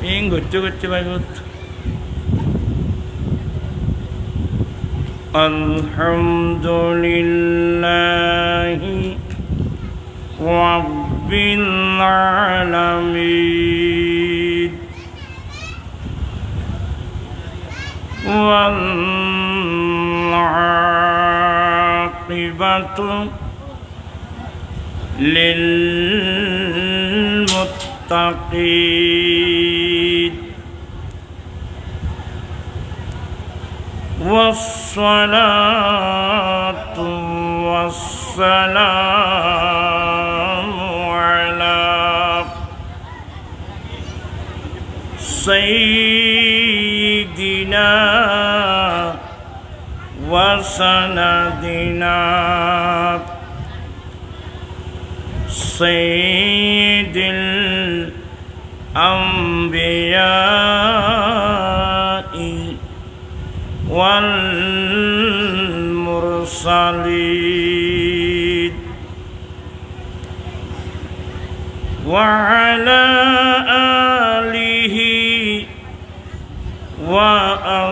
Ping ঘুরতে ঘুরতে বাইবত আলহামদুলিল্লাহি রাব্বিল আলামিন ওয়াল আকিবাতু লিল মুত্তাকিন والصلاة والسلام على سيدنا وسندنا سيد الأنبياء والمرسلين وعلى آله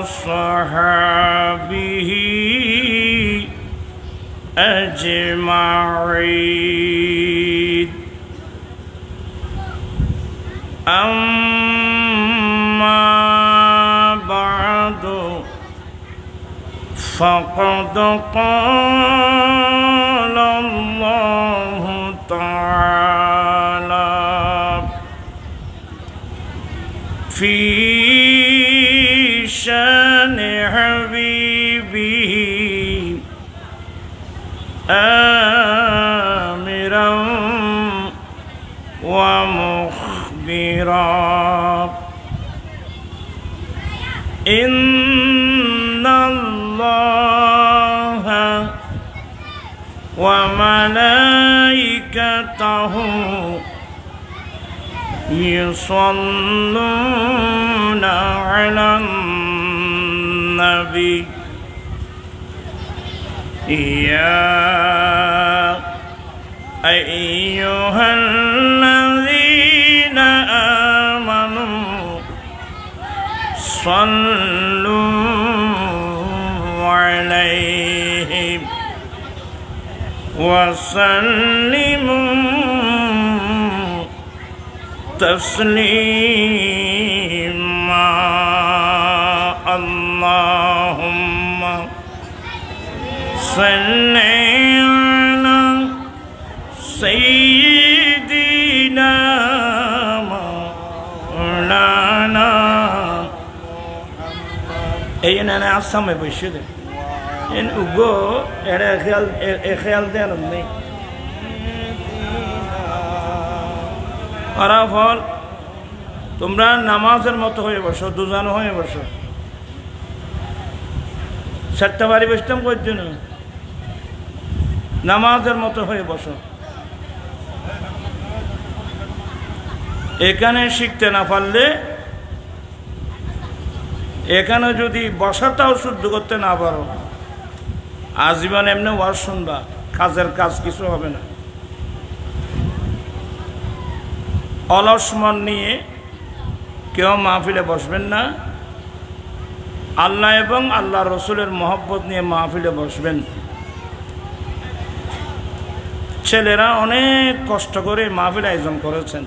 وأصحابه أجمعين أما بعد فقد قال الله تعالى في شان حبيبه آمرا ومخبرا إن الله وملائكته يصلون على النبي يا أيها الذين آمنوا صلوا عليه وسلموا تسليما اللهم صل على سيدنا مولانا এই না আসামে বসে দে এন উগো এর খেয়াল দেন নেই আর ফল তোমরা নামাজের মতো হয়ে বসো দুজন হয়ে বসো চারটা বাড়ি বসতাম করছো না নামাজের মতো হয়ে বসো এখানে শিখতে না পারলে এখানে যদি বসাটাও শুদ্ধ করতে না পারো আজীবন এমনি ওয়াজ শুনবা কাজের কাজ কিছু হবে না অলস মন নিয়ে কেউ মাহফিলে বসবেন না আল্লাহ এবং আল্লাহ রসুলের মহব্বত নিয়ে মাহফিলে বসবেন ছেলেরা অনেক কষ্ট করে মাহফিল আয়োজন করেছেন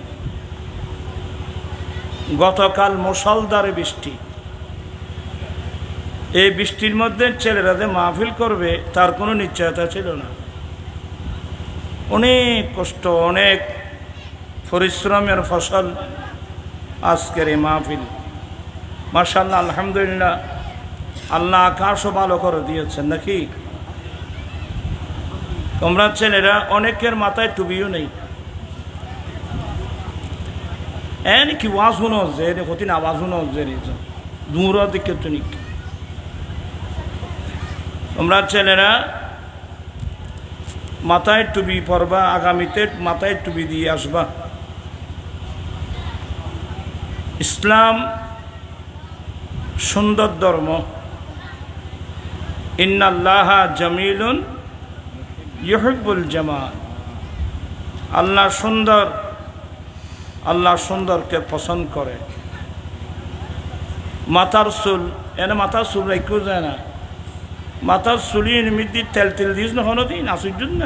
গতকাল মুষলধারে বৃষ্টি এই বৃষ্টির মধ্যে ছেলেরা যে মাহফিল করবে তার কোনো নিশ্চয়তা ছিল না অনেক কষ্ট অনেক পরিশ্রমের ফসল আজকের এই মাহফিল মাশাআল্লাহ আলহামদুলিল্লাহ আল্লাহ আকাশও ভালো করে দিয়েছেন নাকি তোমরা ছেলেরা অনেকের মাথায় টুপিও নেই এন কি ওয়াজ শুনো যে কঠিন আওয়াজ শুনো যে দূর দিকে তো নিক তোমরা ছেলেরা মাথায় টুপি পরবা আগামীতে মাথায় টুপি দিয়ে আসবা ইসলাম সুন্দর ধর্ম ইন্নাল্লাহা জামিলুন ইউহিব্বুল জামাল আল্লাহ সুন্দরকে পছন্দ করে মাথার চুল এনে মাথার চুল রাখিও যায় না, মাথার চুলি নিমিত্তি তেল তেল দিস না হনো দিন আসুর জন্য।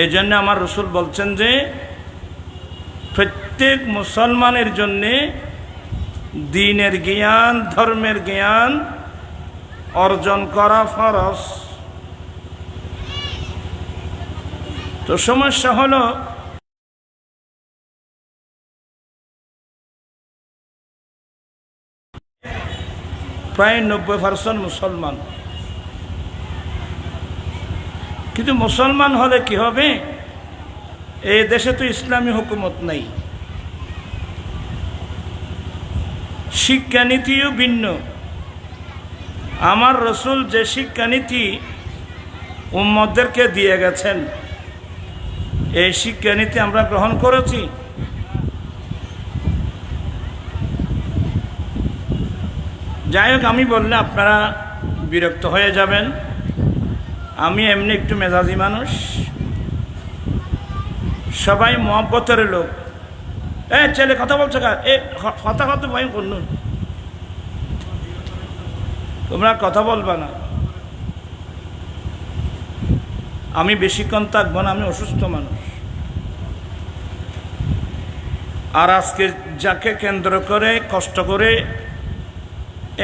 এই জন্য আমার রসুল বলছেন যে প্রত্যেক মুসলমানের জন্যে দ্বীনের জ্ঞান, ধর্মের জ্ঞান অর্জন করা ফরজ। তো সমস্যা হলো প্রায় 90% মুসলমান, কিন্তু মুসলমান হলে কি হবে, এই দেশে তো ইসলামী হুকুমত নাই, শিক্ষানীতিও ভিন্ন। আমার রসুল যে শিক্ষানীতি উম্মতদেরকে দিয়ে গেছেন, এই শিক্ষানীতি আমরা গ্রহণ করেছি। যাই হোক, আমি বললে আপনারা বিরক্ত হয়ে যাবেন, আমি এমনি একটু মেজাজি মানুষ, সবাই মহব্বতের লোক। ছেলে কথা বলছো কা, কথা কথা ভাই করুন, তোমরা কথা বলবা না, আমি বেশিক্ষণ থাকবো না, আমি অসুস্থ মানুষ। আর আজকে যাকে কেন্দ্র করে কষ্ট করে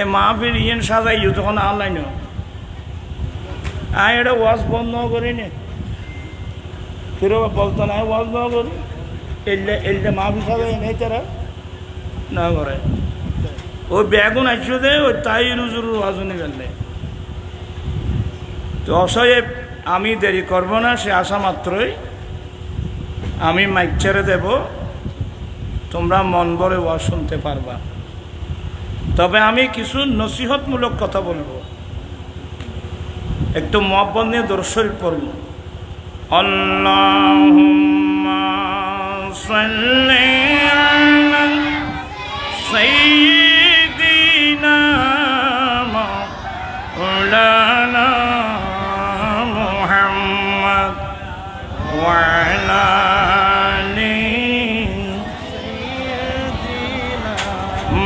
এ মাহফিল ইয়েন সাজাই তখন আনলাইন এটা ওয়াজ বন্ধ করি নে, ফিরো বলতো না ওয়াজ বন্ধ করি, এলটা মাহফিল সাজাই নেই তারা না করে। ওই বেগুন আসছো দে ওই তাই রুজুর ওয়াজনে গেলে তো অসয়ে আমি দেরি করব না, সে আসা মাত্রই আমি মাইক ছেড়ে দেব, তোমরা মন ভরে ওয়াজ শুনতে পারবা। তবে আমি কিছু নসিহতমূলক কথা বলবো, একটু মুহাব্বত নিয়ে দরুদ শরীফ পড়ব। আল্লাহুম্মা সাল্লি আলা সাইয়্যিদিনা মাওলানা মুহাম্মদ ওয়া আলা আলি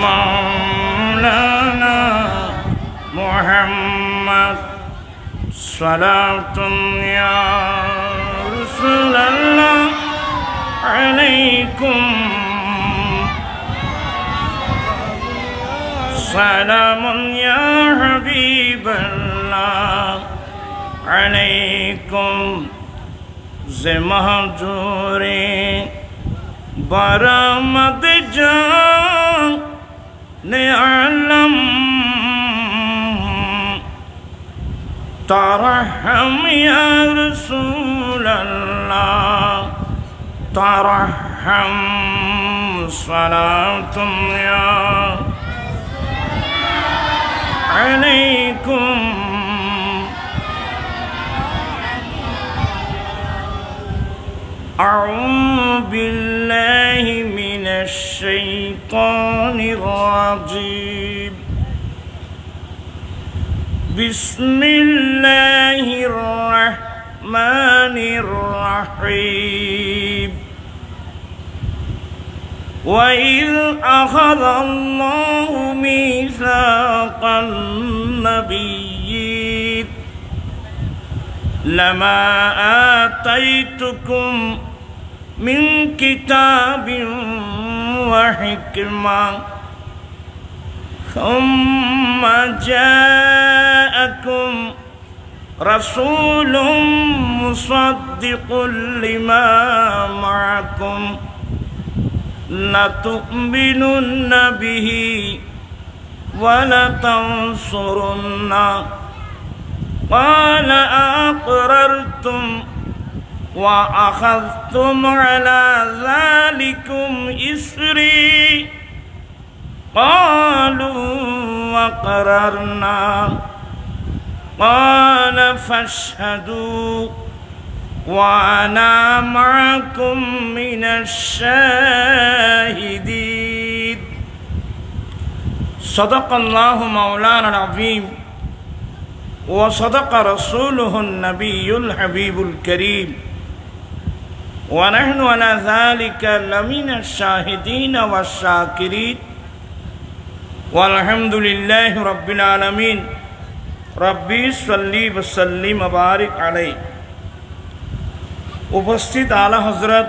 মাওলানা মুহাম্মদ সালাতুন ইয়া রাসূলুল্লাহ আলাইকুম সালামুন ইয়া হাবিবাল্লাহ আলাইকুম যে মাহজুরে বারামদ জানে আলম ترحم يا رسول الله ترحم صلاة يا عليكم أعوذ بالله من الشيطان الرجيم بسم الله الرحمن الرحيم وإذ أخذ الله ميثاق النبيين لما آتيتكم من كتاب وحكمة ثم جاءكم رسول مصدق لما معكم لتؤمنن به ولتنصرنه قال أقررتم وأخذتم على ذلكم إصري قالوا وقررنا قال فاشهدوا وأنا معكم من الشاهدين صدق الله مولانا العظيم وصدق رسوله النبي الحبيب الكريم ونحن على ذلك لمن الشاهدين والشاكرين والحمد لله رب العالمين ربي صل وسلم وبارك عليه উপস্থিত আলা হযরত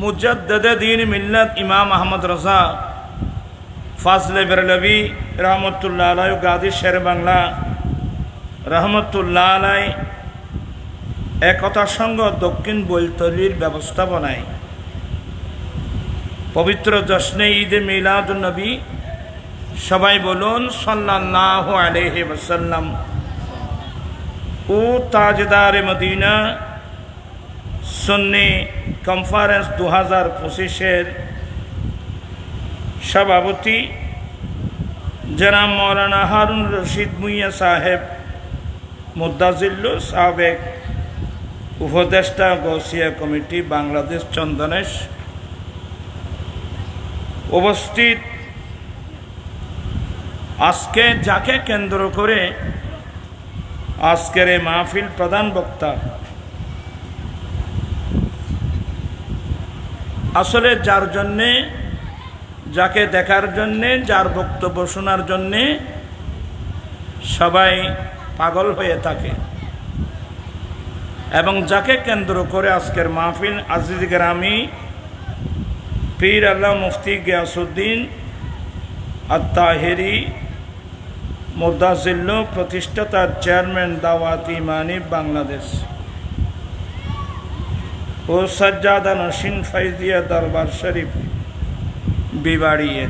মুজাদ্দিদ দ্বীন মিল্লাত ইমাম আহমদ রজা ফাজলে বেরলভী রহমতুল্লাহ আলাইহি গাজী শের বাংলা রহমতুল্লাহ আলাইহি একতা সংঘ দক্ষিণ বৈলতলির ব্যবস্থাপনায় পবিত্র জশ্নে ঈদে মিলাদুন নবী সবাই বলুন সাল্লাল্লাহু আলাইহি ওয়াসাল্লাম ও তাজদার মদিনা সুন্নি কনফারেন্স 2025-এর সভাপতি জনাব মৌলানা হারুন রশিদ মুইয়া সাহেব মুদ্দাজিল্লু সাবেক উপদেষ্টা গৌসিয়া কমিটি বাংলাদেশ চন্দনেশ উপস্থিত আজকে যাকে কেন্দ্র করে আজকের এই মাহফিল প্রধান বক্তা আসলে যার জন্যে যাকে দেখার জন্যে যার বক্তব্য শোনার জন্যে সবাই পাগল হয়ে থাকে এবং যাকে কেন্দ্র করে আজকের মাহফিল আজিজ গ্রামী পীর আল্লাহ মুফতি গিয়াসউদ্দিন আত-তাহেরি মুদ্দাজিল্লু প্রতিষ্ঠাতা চেয়ারম্যান দাওয়াত ইমানি বাংলাদেশ ও সজ্জাদা নসীন ফাইজিয়া দরবার শরীফ বিবাড়িয়ে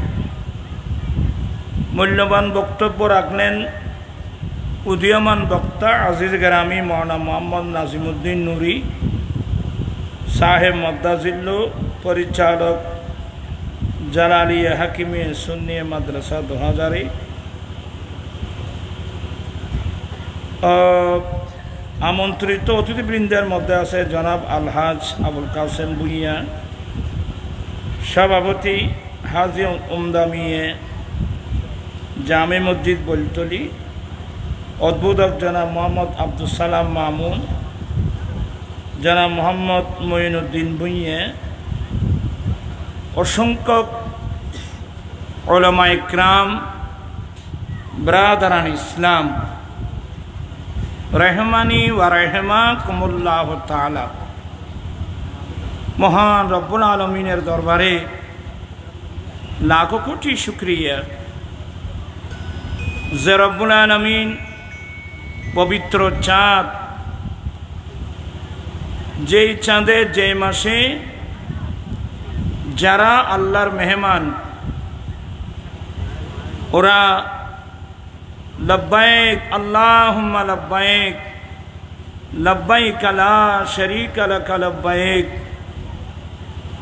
মূল্যবান বক্তব্য রাখলেন উদীয়মান বক্তা আজিজ গ্রামী মৌলানা মোহাম্মদ নাজিমুদ্দিন নুরি সাহেব মুদ্দাজিল্লু পরিচালক জালালিয়া হাকিমিয়া সুন্নিয়া মাদ্রাসা 2000 আমন্ত্রিত অতিথিবৃন্দের মধ্যে আছে জনাব আলহাজ আবুল কাসেম ভুঁইয়া সভাপতি হাজি উমদামিয়ে জামে মসজিদ বৈলতলি উদ্বোধক জনাব মোহাম্মদ আব্দুল সালাম মামুন জনাব মোহাম্মদ মঈনুদ্দিন ভুঁইয়া অসংখ্য উলামা ইকরাম ব্রাদারান ইসলাম রহমানি ওয়া রাহমাকুমুল্লাহ তাআলা মহান রব্বুল আলামিনের দরবারে লাখো কোটি শুকরিয়া যে রব্বুল আলামিন পবিত্র চাঁদ যেই চাঁদে যে মাসে যারা আল্লাহর মেহমান ওরা লব্বাইক আল্লাহুম্মা লব্বাইক লব্বাইক লা শারীকা লাক লব্বাইক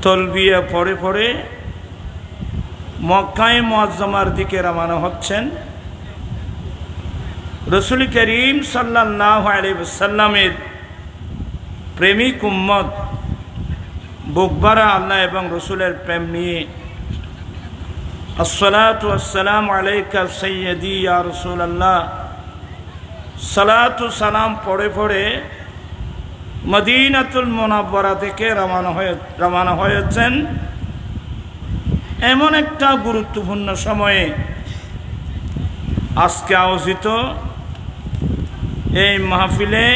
তলবিয়া পড়ে পড়ে মক্কায়ে মুআজ্জামার দিকে রওনা হচ্ছেন রাসূল করিম সাল্লাল্লাহু আলাইহি ওয়াসাল্লামের প্রেমিক উম্মত বুকবারা আল্লাহ এবং রসুলের প্রেম নিয়ে আসসালাতু ওয়াসসালামু আলাইকা সাইয়্যিদি ইয়া রাসূলুল্লাহ সালাতু সালাম পড়ে পড়ে মদিনাতুল মুনাওয়ারা থেকে রওনা হয়েছেন এমন একটা গুরুত্বপূর্ণ সময়ে আজকে আয়োজিত এই মাহফিলে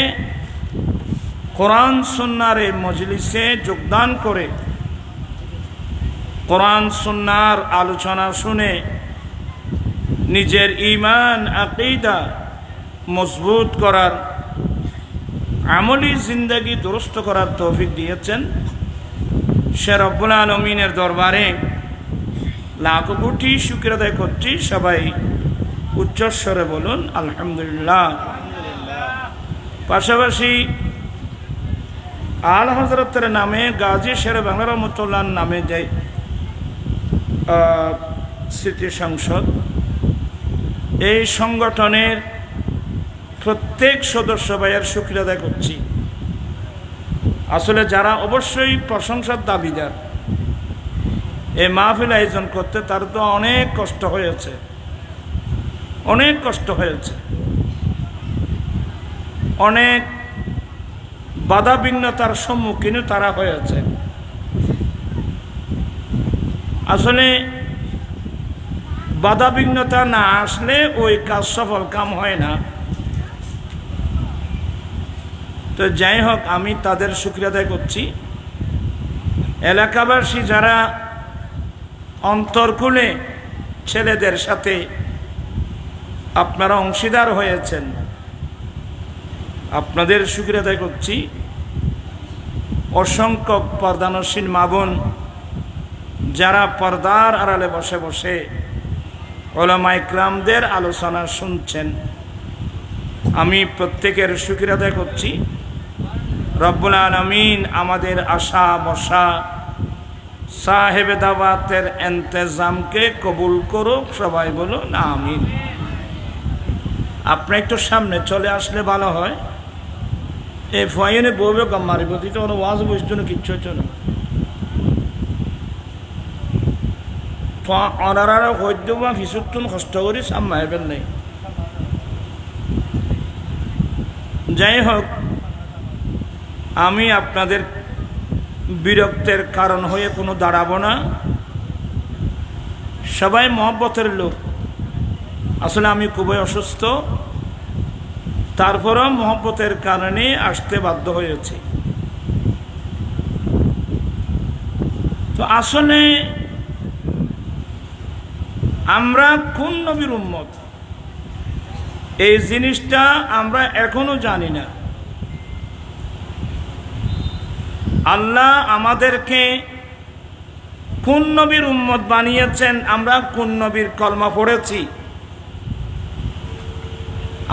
কোরআন সুন্নাহর এই মজলিসে যোগদান করে কোরআন সুন্নাহর আলোচনা শুনে নিজের ঈমান আকীদা মজবুত করার আমলি জিন্দেগি দুরুস্ত করার তৌফিক দিয়েছেন সে রব্বুল আলামিনের দরবারে লাখো কোটি শুকর আদায় করছি সবাই উচ্চস্বরে বলুন আলহামদুলিল্লাহ। পাশাপাশি আল হযরতের নামে গাজী শের বাংলা রহমতুল্লাহর নামে যে স্মৃতি সংসদ এই সংগঠনের প্রত্যেক সদস্য ভাইয়ের শুকরিয়া আদায় করছি। আসলে যারা অবশ্যই প্রশংসার দাবিদার এই মাহফিল আয়োজন করতে তার তো অনেক কষ্ট হয়েছে, অনেক কষ্ট হয়েছে, অনেক বাধা বিঘ্নতার সম্মুখীন তারা হয়েছে। আসলে বাধা বিঘ্নতা না আসলে ওই কাজ সফল কাম হয় না। তো যাই হোক, আমি তাদের শুকরিয়া আদায় করছি। এলাকাবাসী যারা অন্তর্কুলে ছেলেদের সাথে আপনারা অংশীদার হয়েছেন, আপনাদের শুকরিয়া আদায় করছি। অসংখ্য পর্দানশীল মা বোন যারা পর্দার আড়ালে বসে বসে উলামা ইকরামদের আলোচনা শুনছেন, আমি প্রত্যেকের শুকরিয়া আদায় করছি। রব্বুল আলামিন আমাদের আশা বসা সাহেব দাওয়াতের ইন্তজামকে কবুল করুক। সবাই বলুন আমিন। আপনি একটু সামনে চলে আসলে ভালো হয়। এই ফয়নে বউবে গাম্মারি প্রতি তো কোনো ওয়াজ বুঝতো না, কিচ্ছু হতো না। অনারা হইতে বা ফিসুতুন কষ্ট করি সাম্মাইবেন নাই। যাই হোক, আমি আপনাদের বিরক্তের কারণ হয়ে কোনো দাঁড়াবো না। সবাই মহব্বতের লোক। আসলে আমি খুবই অসুস্থ, তারপরও মহব্বতের কারণে আসতে বাধ্য হয়েছি। তো আসলে আমরা কোন নবীর উম্মত এই জিনিসটা আমরা এখনো জানি না। আল্লাহ আমাদেরকে কোন নবীর উম্মত বানিয়েছেন, আমরা কোন নবীর কলমা পড়েছি,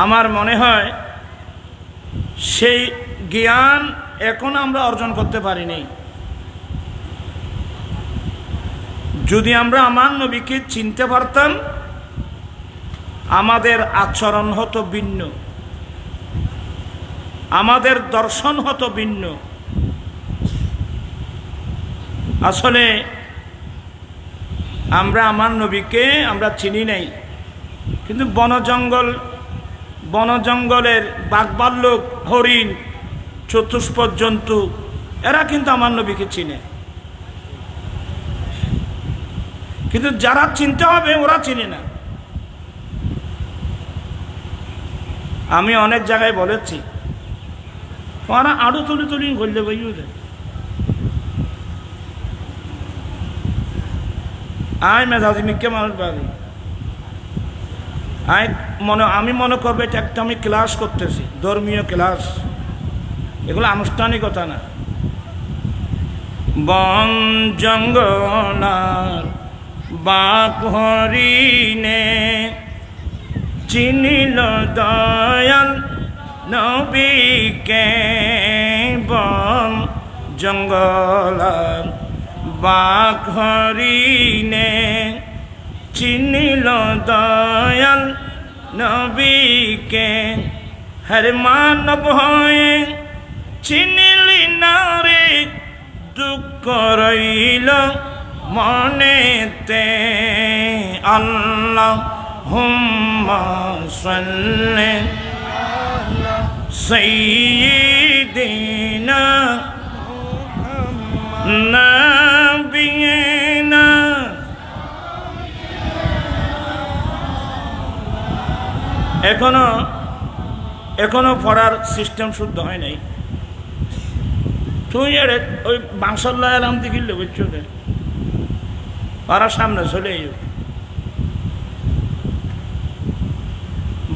আমার মনে হয় সেই জ্ঞান এখন আমরা অর্জন করতে পারিনি। যদি আমরা আমার নবীকে চিনতে পারতাম, আমাদের আচরণ হতো ভিন্ন, আমাদের দর্শন হতো ভিন্ন। আসলে আমরা আমার নবীকে আমরা চিনি নাই, কিন্তু বনজঙ্গলের বাঘভাল্লুক, হরিণ, চতুষ্পদ জন্তু এরা কিন্তু আমার নবীকে চিনে। কিন্তু যারা চিনতে হবে ওরা চিনে না। আমি অনেক জায়গায় বলেছি, ওরা আড়ু তুলি তুলি করলে বইলে আয় মেধাজি মিকে মানুষ বাড়ি আমি মনে করবো এটা একটা আমি ক্লাস করতেছি, ধর্মীয় ক্লাস, এগুলো আনুষ্ঠানিকতা না। বন জঙ্গলার বাক হরিণে চিনিল দয়াল নবীকে। বন জঙ্গলার বাক হরিণে চিনিল দয়াল নবীকে। হর মানব হয়ে চিনিলি না রে, দুঃখ রইল মনেতে। আল্লাহুম্মা সাল্লি সাইয়্যিদিনা নাবিয়িনা। এখনো পড়ার সিস্টেম শুদ্ধ হয় নাই। তুই ওই বাংশাল্লাহ আলাম দেখিলে বুঝছো, ওরা সামনে চলে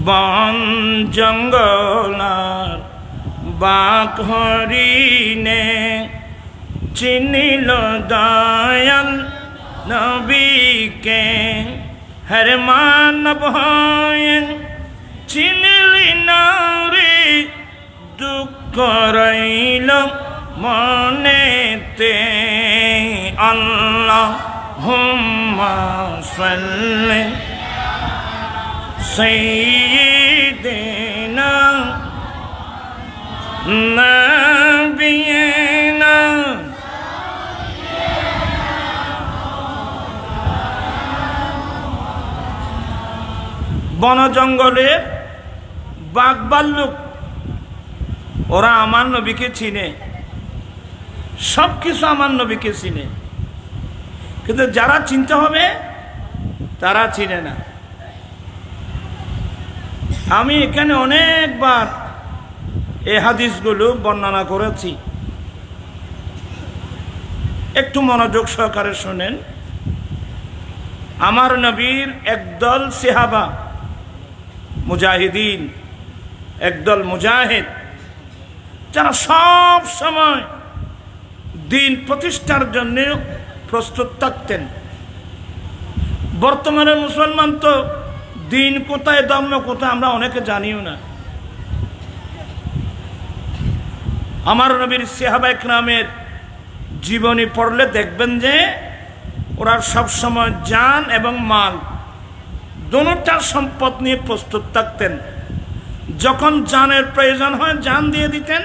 বন জঙ্গলার বাক হরিণে চিনিল দয়াল নবীকে। হর মানব হয়ে চিনিলি না রে, দুঃখ রইল মনেতে। আল্লাহুম্মা সাল্লি সাইয়্যিদিনা নাবিয়িনা। বন জঙ্গলে বাঘ ভাল্লুক ওরা আমার নবীকে চিনে, সব কিছু আমার নবীকে চিনে, কিন্তু যারা চিনতে হবে তারা চিনে না। আমি এখানে অনেকবার এই হাদিসগুলো বর্ণনা করেছি, একটু মনোযোগ সহকারে শুনেন। আমার নবীর একদল সাহাবা মুজাহিদিন, একদল মুজাহিদ, যারা সব সময় দিন প্রতিষ্ঠার জন্য প্রস্তুত থাকতেন। বর্তমানে মুসলমান তো দিন কোথায় ধর্ম কোথায় আমরা অনেকে জানিও না। আমার নবীর সাহাবা ইকরামের জীবনী পড়লে দেখবেন যে ওরা সবসময় জান এবং মাল দুটোটার সম্পদ নিয়ে প্রস্তুত থাকতেন। যখন জানের প্রয়োজন হয় জান দিয়ে দিতেন,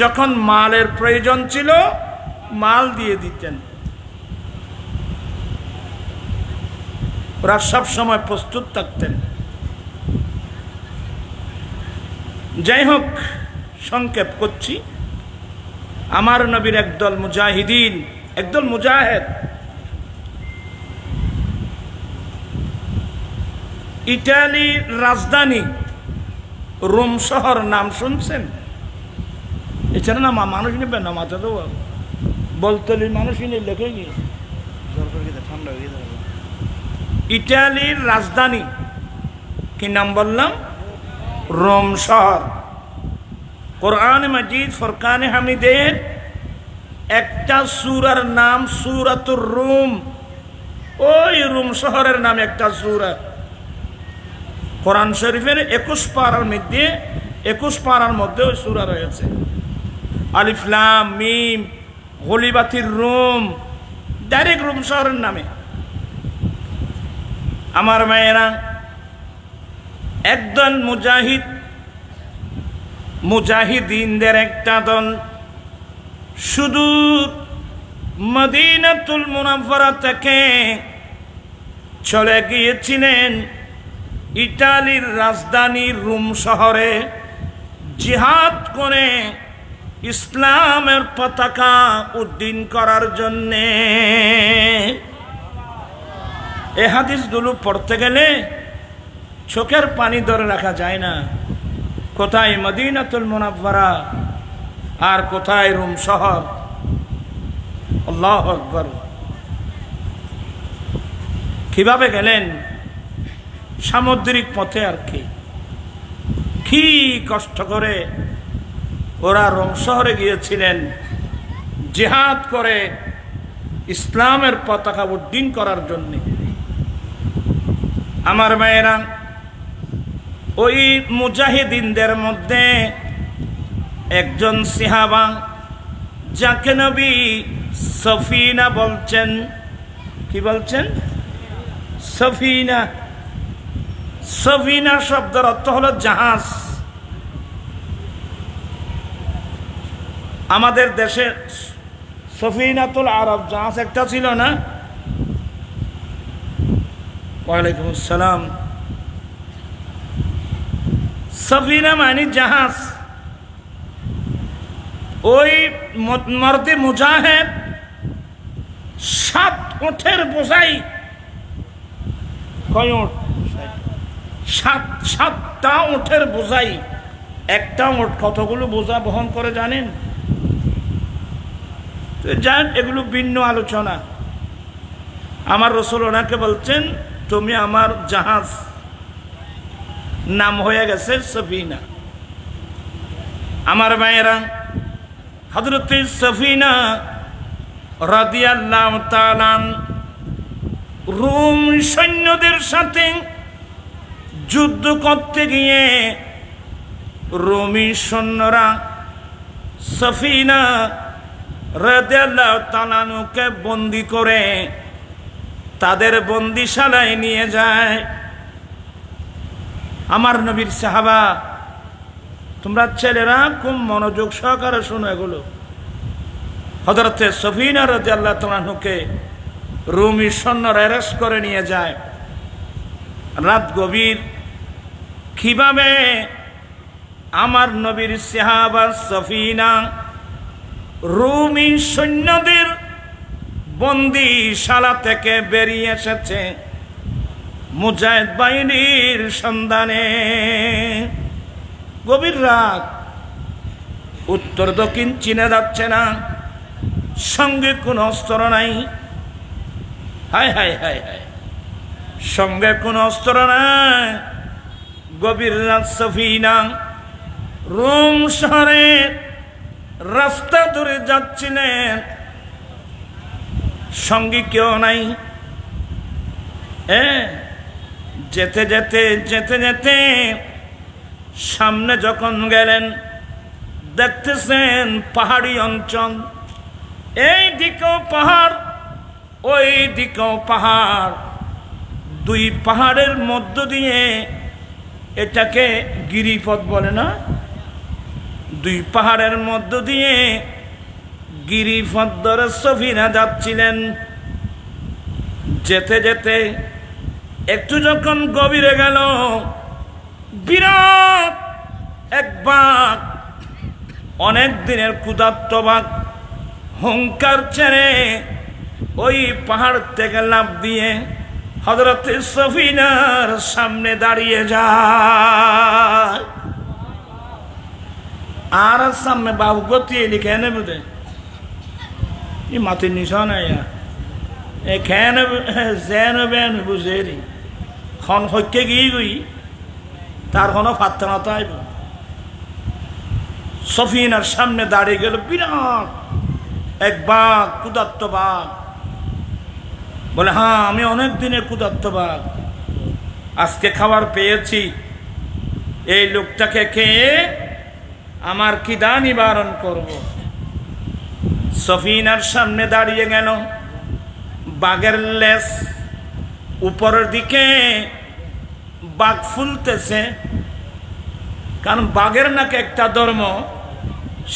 যখন মালের প্রয়োজন ছিল মাল দিয়ে দিতেন। ওরা সব সময় প্রস্তুত থাকতেন। যাই হোক, সংক্ষেপ করছি। আমার নবীর একদল মুজাহিদিন, একদল মুজাহিদ ইটালির রাজধানী রোম শহর নাম শুনছেন? এছাড়া না মানুষ নেবে না, মাথা তো বলতলি মানুষই নেই, লেখে গিয়ে ইটালির রাজধানী কি নাম বললাম? রোম শহর। কোরআন মাজিদ ফুরকানে হামিদের একটা সূরার নাম সূরাতুর রুম। ওই রোম শহরের নাম একটা সূরা। কোরআন শরীফের 21 পারার মধ্যে 21 পারার মধ্যে ওই সূরা রয়েছে। আলিফ লাম মিম গলিবাতির রুম, ডাইরেক্ট রোম শহরের নামে। আমার মায়েরা, একদল মুজাহিদিনদের একটা দল সুদূর মদিনাতুল মুনাফফারা থেকে চলে গিয়েছিলেন ইটালির রাজধানী রোম শহরে জিহাদ করে ইসলামের পতাকা উড্ডীন করার জন্যে। এ হাদিসগুলো পড়তে গেলে চোখের পানি ধরে রাখা যায় না। কোথায় মদিনাতুল মুনাফফারা আর কোথায় রোম শহর। আল্লাহু আকবার। কিভাবে গেলেন? সামুদ্রিক পথে। আর কি কষ্ট করে ওরা রোম শহরে গিয়েছিলেন জিহাদ করে ইসলামের পতাকা উড্ডীন করার জন্য। আমার মায়েরা, ওই মুজাহিদিনদের মধ্যে একজন সাহাবা যাকে নবী সফিনা বলছেন। কি বলছেন? সফিনা। সফিনা শব্দের অর্থ হলো জাহাজ। আমাদের দেশে সফিনাতুল আরব জাহাজ একটা ছিল না? ওয়ালাইকুম আসসালাম। সফিনা মানে জাহাজ। ওই মর্দে মুজাহিদ 7 উটের বোঝাই। কয় উট? 7টা উটের বোঝাই। একটা উট কতগুলো বোঝা বহন করে জানেন? যান, এগুলো ভিন্ন আলোচনা। আমার রাসূল ওনাকে বলছেন, তুমি আমার জাহাজ। নাম হয়ে গেছে সফিনা। আমার মায়েরা, হযরত সফিনা রাদিয়াল্লাহু তাআলা রোম সৈন্যদের সাথে যুদ্ধ করতে গিয়ে রোমী সৈন্যরা সফিনা রাদিয়াল্লাহু তাআলাকে বন্দী করে তাদের বন্দিশালায় নিয়ে যায়। আমার নবীর সাহাবা, তোমরা ছেলেরা খুব মনোযোগ সহকারে শোনো এগুলো। হযরতে সফিনা রাদিয়াল্লাহু তাআলাকে রোমী সৈন্যরা অ্যারেস্ট করে নিয়ে যায়। রাত গভীর। কিভাবে আমার নবীর সাহাবা সফিনা রুমি সৈন্যদের বন্দিশালা থেকে বেরিয়ে এসেছে মুজাহিদ বাহিনীর সন্ধানে। গভীর রাত, উত্তর দক্ষিণ চিনে যাচ্ছে না, সঙ্গে কোনো অস্ত্র নাই। হায় হায় হায় হায়, সঙ্গে কোনো অস্ত্র নাই। গভীর রাত সফিনা রোম শহরের রাস্তা ধরে যাচ্ছিলেন, সঙ্গী কেউ নাই। যেতে যেতে যেতে যেতে সামনে যখন গেলেন, দেখতেছেন পাহাড়ি অঞ্চল, এই দিকেও পাহাড় ওই দিকেও পাহাড়, দুই পাহাড়ের মধ্য দিয়ে, এটাকে গিরিপথ বলে না, দুই পাহাড়ের মধ্য দিয়ে গিরিপথ ধরে সফিনা যাচ্ছিলেন। যেতে যেতে একটু যখন গভীরে গেল, বিরাট এক বাঘ, অনেক দিনের ক্ষুধার্ত বাঘ হুঙ্কার ছেড়ে ওই পাহাড় থেকে লাফ দিয়ে হযরত সফিনার সামনে দাঁড়িয়ে যায়। আর সামনে বাবু গতি লিখে নেবে দে ই মাটির নিশান এখানে যেন বেন বুঝেরি খন হইকে গিয়ে গই তার কোনো পাত্তা না তাইব। সফিনার সামনে দাঁড়িয়ে গেল বিরাট এক বাঘ, ক্ষুধার্ত বাঘ। বলে, হ্যাঁ আমি অনেক দিনের ক্ষুধার্ত বাঘ, আজকে খাবার পেয়েছি, এই লোকটাকে খেয়ে আমার খিদা নিবারণ করব। সফিনার সামনে দাঁড়িয়ে গেল, বাঘের লেজ উপরের দিকে, বাঘ ফুলতেছে, কারণ বাঘের নাকি একটা ধর্ম,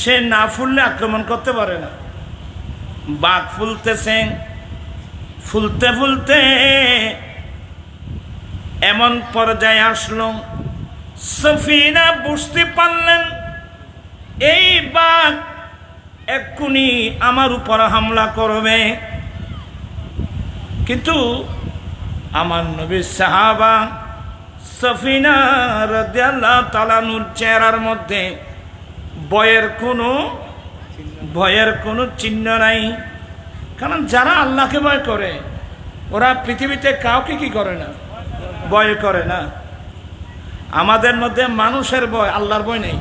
সে না ফুললে আক্রমণ করতে পারে না। বাঘ ফুলতেছে, ফুলতে ফুলতে এমন পর্যায়ে আসলো, সফিনা বুঝতে পারলেন এই বাঘ এক্ষুনি আমার উপর হামলা করবে। কিন্তু আমার নবীর সাহাবা সফিনা রাদিয়াল্লাহু তাআলা নূর চেহারার মধ্যে ভয়ের কোনো চিহ্ন নাই। কারণ যারা আল্লাহকে ভয় করে ওরা পৃথিবীতে কাউকে কি করে না, ভয় করে না। আমাদের মধ্যে মানুষের ভয়, আল্লাহর ভয় নেই।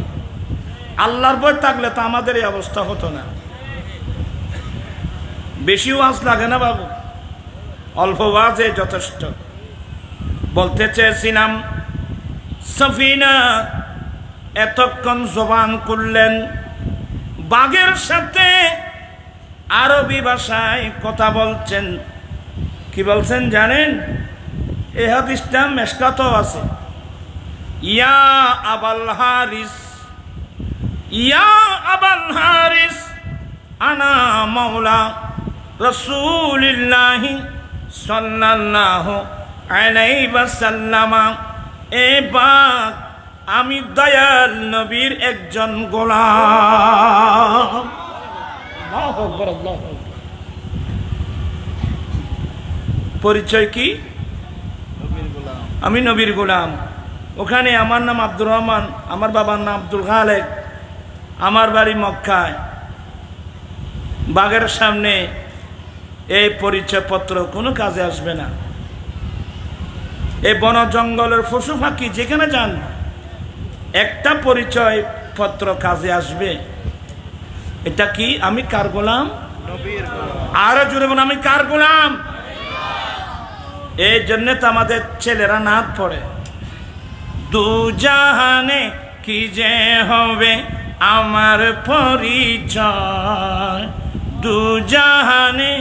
আল্লাহর ভয় থাকলে তো আমাদের এই অবস্থা হতো না। বেশি ওয়াজ লাগে না বাবু, অল্প ওয়াজে যথেষ্ট। বলতে চেয়েছিলাম, সফিনা এতক্ষণ জবান করলেন, বাঘের সাথে আরবি ভাষায় কথা বলছেন। কি বলছেন জানেন? এই হাদিসটা মেশকাতও আছে। ইয়া আবাল হারিস, ইয়া আবাল হারিস, আনা মাওলা রাসূলিল্লাহি সাল্লাল্লাহু আলাইহি ওয়াসাল্লাম। এ বাঘ, আমি দয়াল নবীর একজন গোলাম। আল্লাহু আকবার, আল্লাহু আকবার। পরিচয় কি? আমি নবীর গোলাম। ওখানে আমার নাম আব্দুর রহমান, আমার বাবার নাম আব্দুল খালেক, আমার বাড়ি মক্কায়। বাঘের সামনে এই পরিচয়পত্র কোনো কাজে আসবে না। এই বন জঙ্গলের পশু পাখি যেখানে যান, একটা পরিচয় পত্র কাজে আসবে। এটা কি? আমি কার গোলাম? নবীর গোলাম। আরো জোরে বলুন, আমি কার গোলাম? এই জন্য তো আমাদের ছেলেরা নাচ পড়ে, দু জাহানে কি যে হবে আমার পরিচয়, দু জাহানে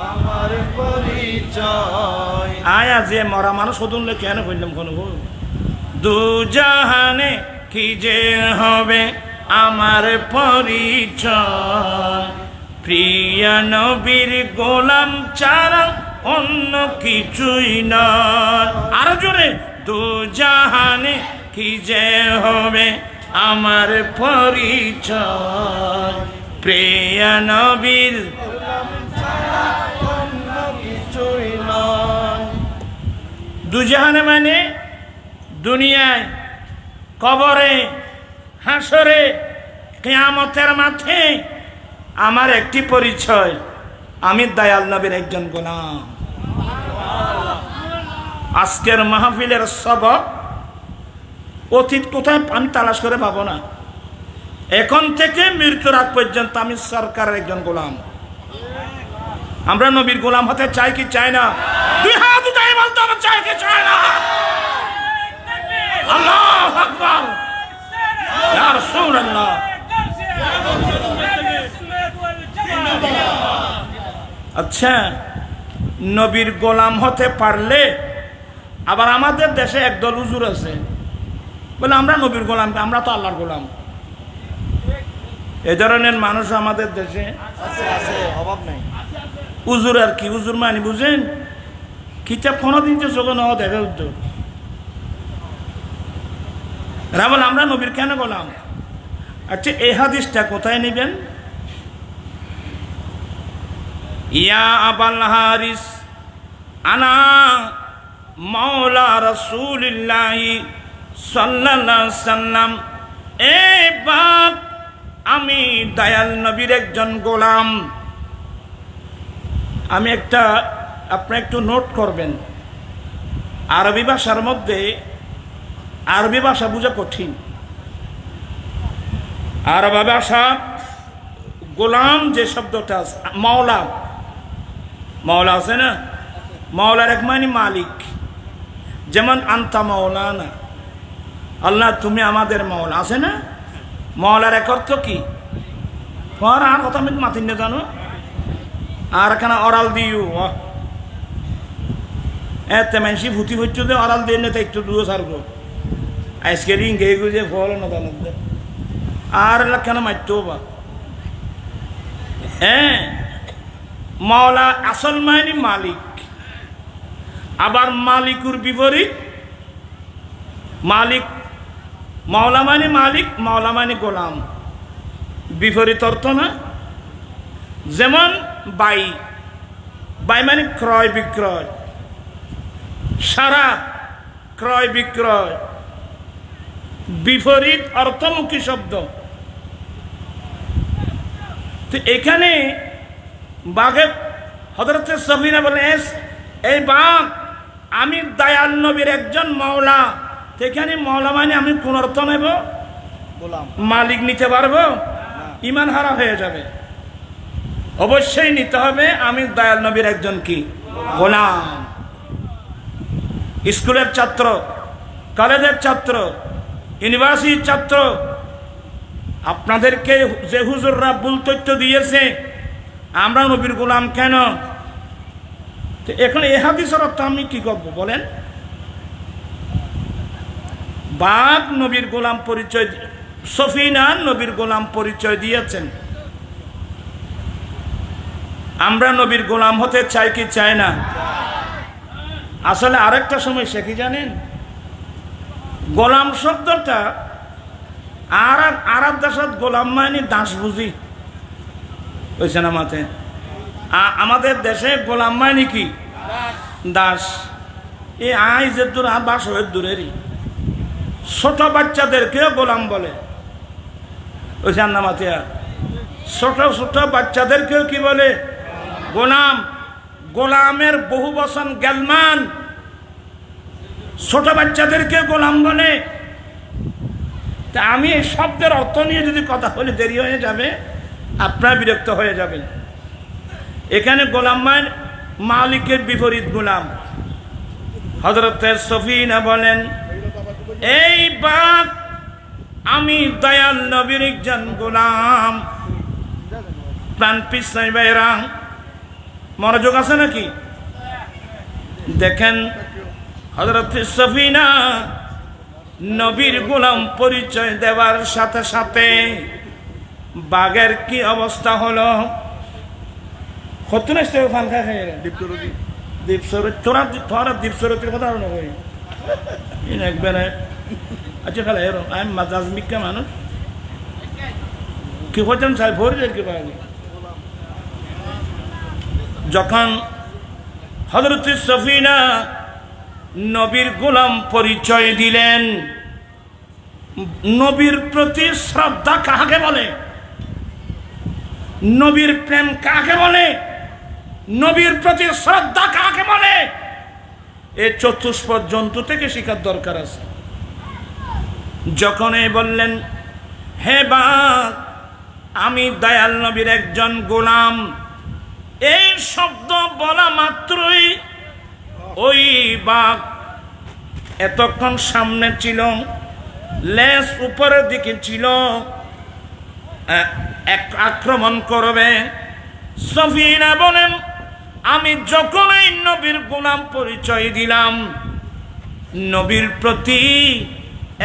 আমার পরিচয়। আয়া যে মরা মানুষ শুনলে কেন বললাম কোন, দু জাহানে কি যে হবে আমার পরিচয়, প্রিয় নবীর গোলাম ছাড়া অন্য কিছুই নয়। আরো জোরে, দু জাহানে কি যে হবে আমার পরিচয়, প্রিয় নবীর দুজাহানে মানে দুনিয়ায়, কবরে, হাসরে, কিয়ামতের মাঠে আমার একটি পরিচয়, আমি দয়াল নবীর একজন গোলাম। আজকের মাহফিলের সবক অতীত কোথায় আমি তালাশ করে পাবো না। এখন থেকে মৃত্যুর আগ পর্যন্ত আমি সরকারের একজন গোলাম। আমরা নবীর গোলাম হতে চাই কি চাই না? দুই হাত উঠাই বলতে হবে, চাই কি চাই না? আল্লাহু আকবার, ইয়া রাসূলুল্লাহ। আচ্ছা, নবীর গোলাম হতে পারলে আবার আমাদের দেশে একদল হুজুর আছে বলে আমরা নবীর গোলাম, আমরা তো আল্লাহর গোলাম। এ ধরনের মানুষ আমাদের দেশে আছে, অভাব নেই। হুজুর আর কি, হুজুর মানে বুঝেন, কিতাব কোনোদিন তো চোখে নেওয়া দেখে উত্তর এরা বলে আমরা নবীর কেন গোলাম। আচ্ছা, এই হাদিসটা কোথায় নেবেন? ইয়া আবাল হারিস আনা মাওলা রাসূলিল্লাহি সাল্লাল্লাহু আলাইহি সাল্লাম, এই বাপ আমি দয়াল নবীর একজন গোলাম। আমি একটা, আপনি একটু নোট করবেন, আরবি ভাষার মধ্যে আরবি ভাষা বোঝা কঠিন। আরবি ভাষা গোলাম যে শব্দটা আছে, মাওলা, মাওলা আছে না, মাওলার এক মানে মালিক। যেমন আন্তা মাওলানা, আল্লাহ তুমি আমাদের মাওলা, আছে না? মাওলার এক অর্থ কি? তোমার আর কথা আমি মাতিন না জানো, আর এখানে অরাল দিও এতে মানসি ভূতি হচ্ছে যে অরাল দিয়ে না, একটু দূর সারবো আজকে রিং গেয়ে গুজে ফল না জানো আর কেন মারতো বা। হ্যাঁ, মাওলা আসল মানে মালিক, আবার মালিকুর বিপরীত মালিক। মাওলা মানে মালিক, মাওলা মানে গোলাম, বিপরীত অর্থ না। যেমন বাই, বাই মানে ক্রয় বিক্রয়, সারা ক্রয় বিক্রয়, বিপরীত অর্থমুখী শব্দ। তো এখানে বাঘে হযরত সফিনা বলে, এই বাঘ আমি দয়াল নবীর একজন মাওলা। এখানে মাওলা মানে আমি কোন অর্থ নেব? গোলাম। মালিক নিতে পারবো? ইমান হারা হয়ে যাবে। অবশ্যই নিতে হবে আমি দয়াল নবীর একজন কি গোলাম। স্কুলের ছাত্র, কলেজের ছাত্র, ইউনিভার্সিটির ছাত্র, আপনাদেরকে যে হুজুররা ভুল তথ্য দিয়েছে আমরা নবীর গোলাম কেন, এখন এই হাদিসের অর্থ আমি কি করবো বলেন? বাঘ নবীর গোলাম পরিচয়, সফিনা নবীর গোলাম পরিচয় দিয়েছেন। আমরা নবীর গোলাম হতে চাই কি চাই না? আসলে আরেকটা সমস্যা কি জানেন, গোলাম শব্দটা আরব দেশত গোলাম মানে দাস বুঝি হয়েছে না মাথে। আমাদের দেশে গোলাম মানে কি? দাস। এই আইজের দূর আর বাস হয়ে দূরেরই। ছোট বাচ্চাদেরকেও গোলাম বলে, হয়েছে না মাথে। ছোট ছোট বাচ্চাদেরকেও কি বলে? গোলাম। গোলামের বহু বচন গেলমান। ছোট বাচ্চাদেরকে গোলাম বলে। তা আমি এই শব্দের অর্থ নিয়ে যদি কথা বলি দেরি হয়ে যাবে, আপনারা বিরক্ত হয়ে যাবেন। এখানে গোলাম মানে মালিকের বিপরীত গোলাম। হযরত সফিনা বলেন, এই বাপ আমি দয়াল নবীর একজন গোলাম। প্রাণ পিছাই বাইরা মনোযোগ আছে নাকি? দেখেন হযরত সফিনা নবীর গোলাম পরিচয় দেওয়ার সাথে সাথে বাঘের কি অবস্থা হলো। কত আসতে ফান খাই দীপসরতি তোরা দ্বীপসরতির কথা একবারে আচ্ছা ফেলা এর আমি রাজমিকা মানুষ কি করছেন চাই ভোরের কি পারি যখন হযরত সফিনা নবীর গোলাম পরিচয় দিলেন নবীর প্রতি শ্রদ্ধা কাকে বলে নবীর প্রেম কাকে বলে নবীর প্রতি শ্রদ্ধা কাকে বলে এই চতুষ্পদ জন্তু থেকে শিখার দরকার আছে যখন বললেন হে বাঘ আমি দয়াল নবীর একজন গোলাম এই শব্দ বলা মাত্রই ওই বাঘ এতক্ষণ সামনে ছিল লেজ উপরের দিকে ছিল এক আক্রমণ করবে সফিনা বলেন আমি যখন এই নবীর গোলাম পরিচয় দিলাম নবীর প্রতি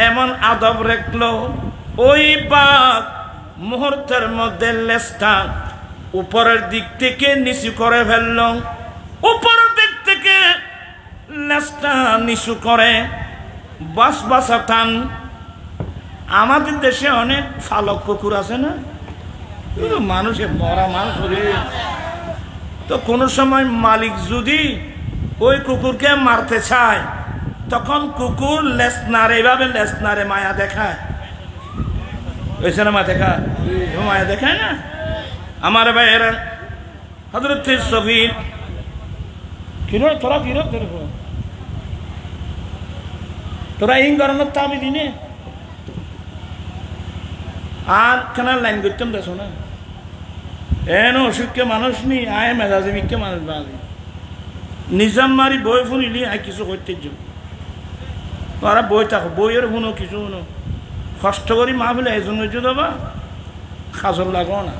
এমন আদব রাখলো ওই বাঘ মুহূর্তের মধ্যে লেজটা উপরের দিক থেকে নিচু করে ফেললো উপরের দিক থেকে লেজটা নিচু করে বাসবাসা টান আমাদের দেশে অনেক ফালক কুকুর আছে না মানুষে মরা মানুষ তো কোনো সময় মালিক যদি ওই কুকুরকে মারতে চায় তখন কুকুর লেজ নাড়ে এভাবে লেজ নাড়ে মায়া দেখায় ওইসে না মায়া দেখায় না আমার ভাইয়েরা হযরত সফিন তোরা ইং গরমের তাবি দিনে আর কেন লাইন করতাম দেখো না এন অসুখকে মানুষ নি আয় মেজাজে মিকে মানুষ বাজে নিজাম মারি বই শুনিলি আয় কিছু করতে যাও তোরা বই থাকো বইয়ের শুনো কিছু শুনো কষ্ট করি মা ফেলে এজন হয়েছে দেবা খাজর লাগো না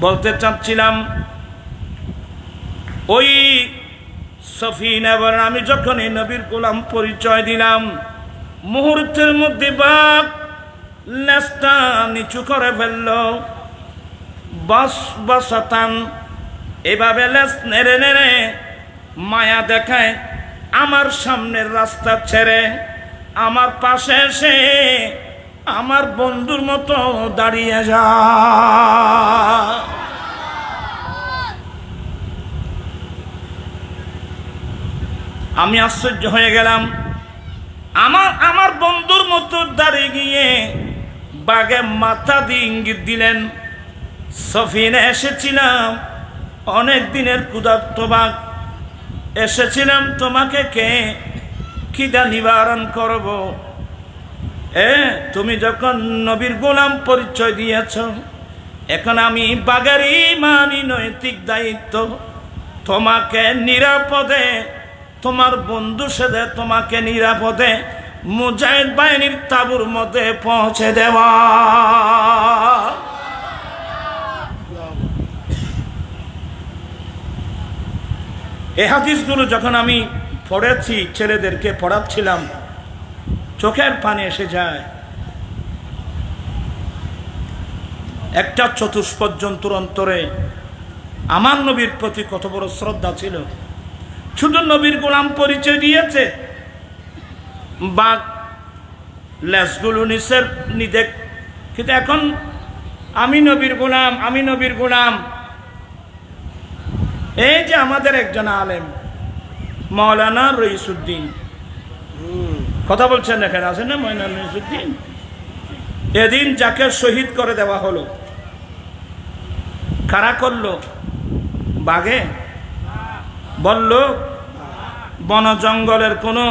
বলতে চাচ্ছিলাম ওই সফিনা বলেন আমি যখন এই নবীর গোলাম পরিচয় দিলাম মুহূর্তের মধ্যে বাপ লেজটা নিচু করে ফেলল বসতান এভাবে লেজ নেড়ে নেড়ে মায়া দেখায় আমার সামনের রাস্তা ছেড়ে আমার পাশে এসে আমার বন্ধুর মতো দাঁড়িয়ে যা আমি আশ্চর্য হয়ে গেলাম আমার বন্ধুর মতো দাঁড়িয়ে গিয়ে বাগে মাথা দিয়ে ইঙ্গিত দিলেন সফিনা এসেছিলাম অনেক দিনের ক্ষুধার্ত বাঘ এসেছিলাম তোমাকে কে খিদা নিবারণ করব তুমি যখন নবীর গোলাম পরিচয় দিয়েছ এখন আমি বাঘেরই মানি নৈতিক দায়িত্ব তোমাকে নিরাপদে তোমার বন্ধু সাথে তোমাকে নিরাপদে মুজাহিদ বাহিনীর তাঁবুর মধ্যে পৌঁছে দেওয়া এই হাদিসগুলো যখন আমি পড়েছি ছেলেদেরকে পড়াচ্ছিলাম চোখের পানি এসে যায় একটা চতুষ্পদ জন্তুর অন্তরে আমার নবীর প্রতি কত বড় শ্রদ্ধা ছিল শুধু নবীর গোলাম পরিচয় দিয়েছে বাঘ লেজগুলো নিচের নিদেখ কিন্তু এখন আমি নবীর গোলাম এই যে আমাদের একজন আলেম মাওলানা রইসুদ্দিন কথা বলছেন এখানে আছেন না মাওলানা রইসুদ্দিন এদিন যাকে শহীদ করে দেওয়া হলো কারা করলো বাঘে বলল বন জঙ্গলের কোনো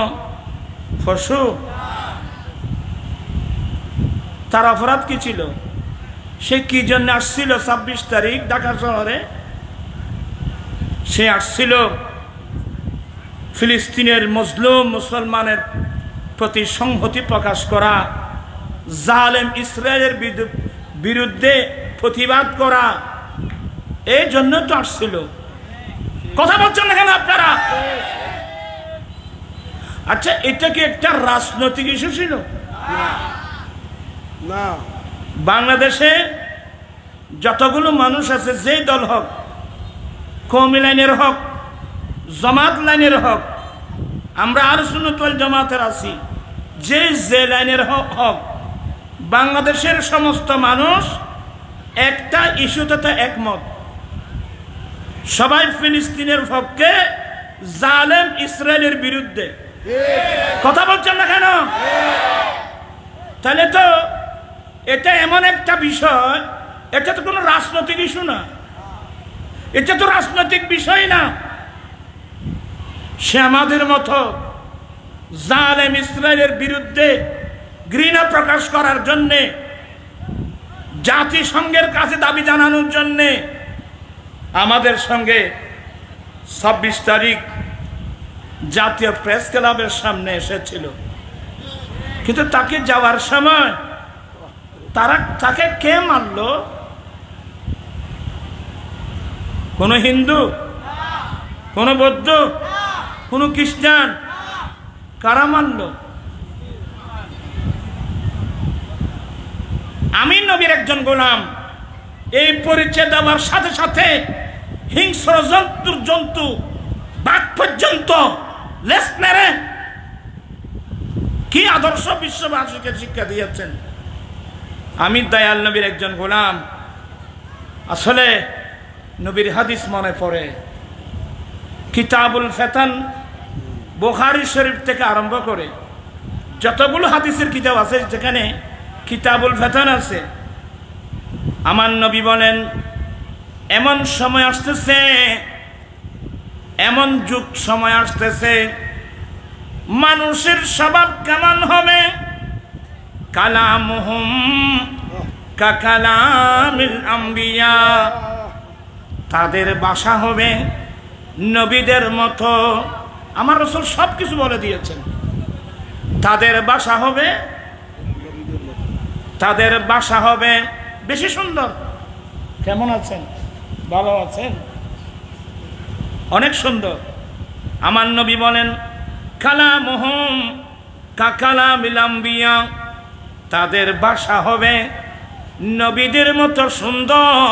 পশু তার অপরাধ কি ছিল সে কি জন্য আসছিল 26 তারিখ ঢাকা শহরে সে আসছিল ফিলিস্তিনের মজলুম মুসলমানের প্রতি সংহতি প্রকাশ করা জালেম ইসরায়েলের বিরুদ্ধে প্রতিবাদ করা এই জন্য তো আসছিল কথা বলছেন না কেন আপনারা আচ্ছা এটা কি একটা রাজনৈতিক ইস্যু ছিল না বাংলাদেশে যতগুলো মানুষ আছে যেই দল হোক কওমি লাইনের হোক জামাত লাইনের হোক আমরা আহলে সুন্নাত ওয়াল জামাতের আছি যে যে লাইনের হক, বাংলাদেশের সমস্ত মানুষ একটা ইস্যুতে তো একমত, সবাই ফিলিস্তিনের পক্ষে, জালেম ইসরায়েলের বিরুদ্ধে। কথা বলছেন না কেন? তাহলে তো এটা এমন একটা বিষয়, এটা তো কোনো রাজনৈতিক ইস্যু না, এটা তো রাজনৈতিক বিষয় না। সে আমাদের মতো জালেম ইসরায়েলের বিরুদ্ধে ঘৃণা প্রকাশ করার জন্যে, জাতিসংঘের কাছে দাবি জানানোর জন্যে আমাদের সঙ্গে 26 তারিখ জাতীয় প্রেস ক্লাবের সামনে এসেছিল। কিন্তু তাকে যাওয়ার সময় তাকে কে মারল? কোন হিন্দু, কোন বৌদ্ধ, কোন খ্রিস্টান? কারা মারল? আমি নবীর একজন গোলাম, এই পরিচয় দেওয়ার সাথে সাথে হিংস্র জন্তু বাঘ পর্যন্ত লেস মেরে কি আদর্শ বিশ্ববাসীকে শিক্ষা দিয়েছেন। আমি দয়াল নবীর একজন গোলাম। আসলে নবীর হাদিস মনে পড়ে, কিতাবুল ফেতান বুখারী শরীফ থেকে আরম্ভ করে যতগুলো হাদিসের কিতাব আছে, যেখানে কিতাবুল ফেতান আছে, আমার নবী বলেন, এমন সময় আসতেছে, এমন যুগ সময় আসতেছে, মানুষের স্বভাব কেমন হবে? কালামুহুম কাকালামিল আম্বিয়া, তাদের ভাষা হবে নবীদের মতো। আমার রাসূল সব কিছু বলে দিয়েছেন। তাদের ভাষা হবে, তাদের ভাষা হবে বেশি সুন্দর। কেমন আছেন? ভালো আছেন? অনেক সুন্দর। আমার নবী বলেন, কালামুহুম কাকালামিল আম্বিয়া, তাদের ভাষা হবে নবীদের মতো সুন্দর।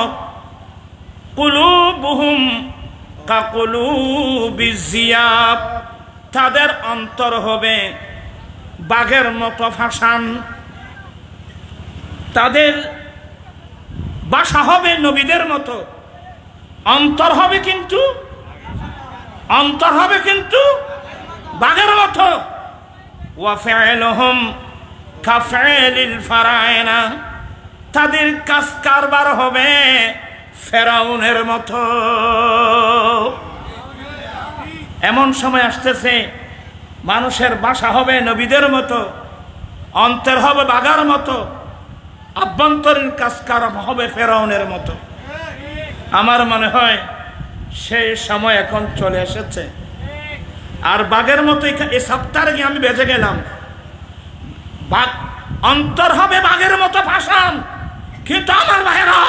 কুলুবুহুম কাকুলুবিজ জিয়াব, তাদের অন্তর হবে বাঘের মতো ফাসান। তাদের ভাষা হবে নবীদের মতো, অন্তর হবে কিন্তু বাঘের মতো। ওয়া ফি'লুহুম কাফিলিল ফারায়না, তাদের কাজ কারবার হবে ফেরাউনের মতো। এমন সময় আসতেছে, মানুষের ভাষা হবে নবীদের মতো, অন্তর হবে বাঘার মতো, আভ্যন্তরীণ কাজ কারবার হবে ফেরাউনের মতো। আমার মনে হয় সেই সময় এখন চলে এসেছে। আর বাঘের মতো এই সপ্তাহে গিয়ে আমি বেঁচে গেলাম। বাঘ অন্তর হবে বাঘের মতো ফাসান। কিন্তু আমার ভাইয়েরা,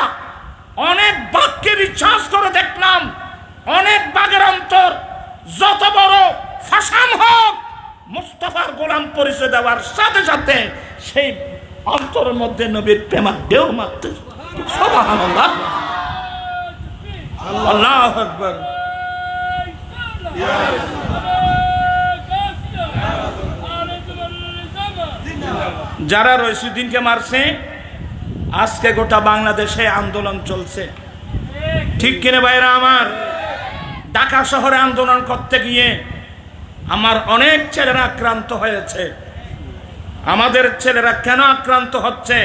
অনেক বাঘকে বিশ্বাস করে দেখলাম, অনেক বাঘের অন্তর যত বড় ফাসান হোক, মুস্তাফার গোলাম পরিচয় দেওয়ার সাথে সাথে সেই অন্তরের মধ্যে নবীর প্রেমার ঢেউ মারতে। সুবহানাল্লাহ, আল্লাহু আকবার। যারা রইসুদ্দিনকে মারছে, আজকে গোটা বাংলাদেশে আন্দোলন চলছে, ঠিক কিনা ভাইরা আমার? ঢাকা শহরে আন্দোলন করতে গিয়ে আমার অনেক ছেলেরা আক্রান্ত হয়েছে। আমাদের ছেলেরা কেন আক্রান্ত হচ্ছে?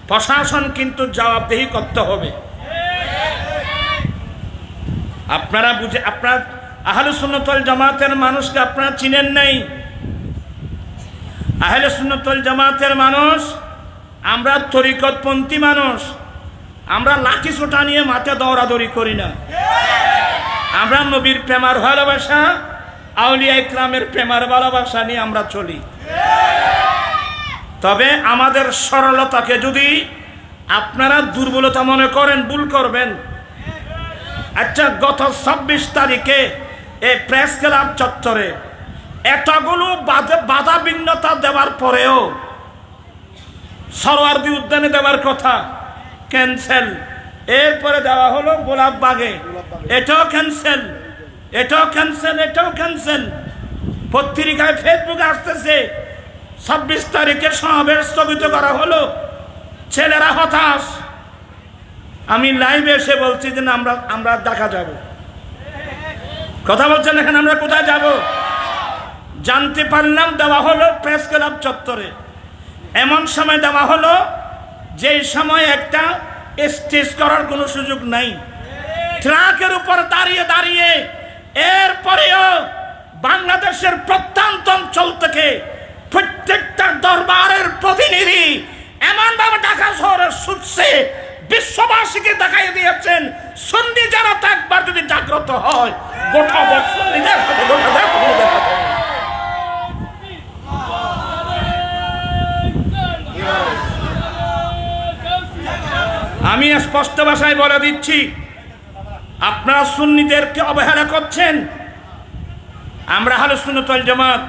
প্রশাসন কিন্তু জবাবদিহি করতে হবে। আপনারা বুঝে, আপনার আহলে সুন্নাত ওয়াল জামাতের মানুষকে আপনারা চিনেন নাই। আহলে সুন্নাত ওয়াল জামাতের মানুষ, আমরা তরিকতপন্থী মানুষ। আমরা লাঠি সোটা নিয়ে মাঠে দৌড়াদৌড়ি করি না। আমরা নবীর প্রেমার ভালোবাসা, আউলিয়া ইকরামের প্রেমার ভালোবাসা নিয়ে আমরা চলি। তবে আমাদের সরলতাকে যদি আপনারা দুর্বলতা মনে করেন, ভুল করবেন। আচ্ছা, গত 26 তারিখে এই প্রেস ক্লাব চত্বরে এতগুলো বাধা বিঘ্নতা দেওয়ার পরেও সরোয়ার্দী উদ্যানে দেওয়ার কথা ক্যান্সেল। এরপরে দেওয়া হলো গোলাপবাগে, এটাও ক্যান্সেল, এটাও ক্যান্সেল, এটাও ক্যান্সেল। পত্রিকায় ফেসবুকে আসতেছে 26 তারিখের সমাবেশ স্থগিত করা হলো, ছেলেরা হতাশ। আমি লাইভে এসে বলছি যে আমরা ঢাকা যাব। কথা বলছেন এখানে আমরা কোথায় যাব? জানতে পারলাম দেওয়া হলো প্রেস ক্লাব চত্বরে। এমন সময় দেওয়া হলো যেই সময় একটা স্টেজ করার কোনো সুযোগ নাই, ট্রাকের উপর দাঁড়িয়ে দাঁড়িয়ে। এরপরেও বাংলাদেশের প্রত্যন্ত অঞ্চল থেকে প্রত্যেকটা দরবারের প্রতিনিধি এমনভাবে ঢাকা শহরে ছুটছে, বিশ্ববাসীকে দেখাই দিয়েছেন সুন্নি জনতা একবার যদি জাগ্রত হয়, গোটা দেশ সুন্নিদের হাতে, গোটা দেশ সুন্নিদের হাতে। আমি স্পষ্ট ভাষায় বলে দিচ্ছি, আপনারা সুন্নিদেরকে অবহেলা করছেন। আমরা আহলে সুন্নাত ওয়াল জামাত,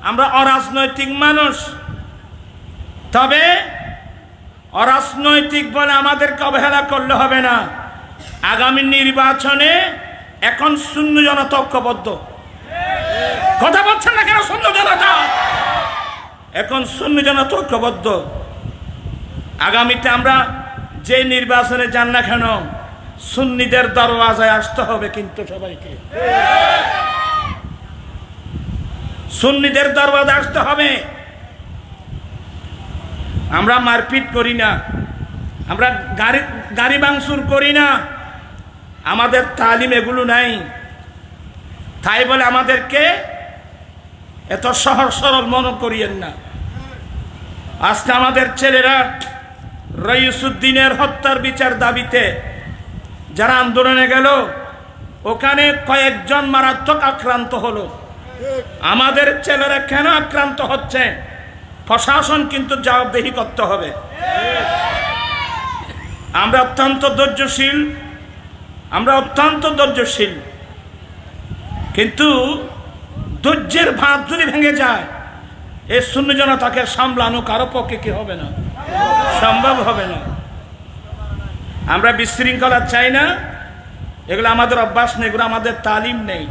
আমরা অরাজনৈতিক মানুষ। তবে অরাজনৈতিক বলে আমাদেরকে অবহেলা করলে হবে না। আগামী নির্বাচনে এখন সুন্নি জনতা ঐক্যবদ্ধ। কথা বলছেন না কেন? সুন্নি জনতা এখন সুন্নি জনতা ঐক্যবদ্ধ। আগামীতে আমরা যে নির্বাচনে যান না কেন, সুন্নিদের দরওয়াজায় আসতে হবে, কিন্তু সবাইকে সুন্নিদের দরওয়াজায় আসতে হবে। আমরা মারপিট করি না, আমরা গাড়ি ভাঙচুর করি না, আমাদের তালিম এগুলো নাই। তাই বলে আমাদেরকে এত সহজ সরল মনে করিয়েন না। আজকে আমাদের ছেলেরা রইসুদ্দিনের হত্যার বিচার দাবিতে যারা আন্দোলনে গেল, ওখানে কয়েকজন মারাত্মক আক্রান্ত হলো। আমাদের ছেলেরা কেন আক্রান্ত হচ্ছে? প্রশাসন কিন্তু জবাবদিহি করতে হবে। আমরা অত্যন্ত ধৈর্যশীল, কিন্তু ধৈর্যের ভাত যদি ভেঙে যায়, এই সুন্নি জনতাকে সামলানো কারো পক্ষে কি হবে না, সম্ভব হবে না। আমরা বিশৃঙ্খলা চাই না, এগুলো আমাদের অভ্যাস নেই, এগুলো আমাদের তালিম নেই।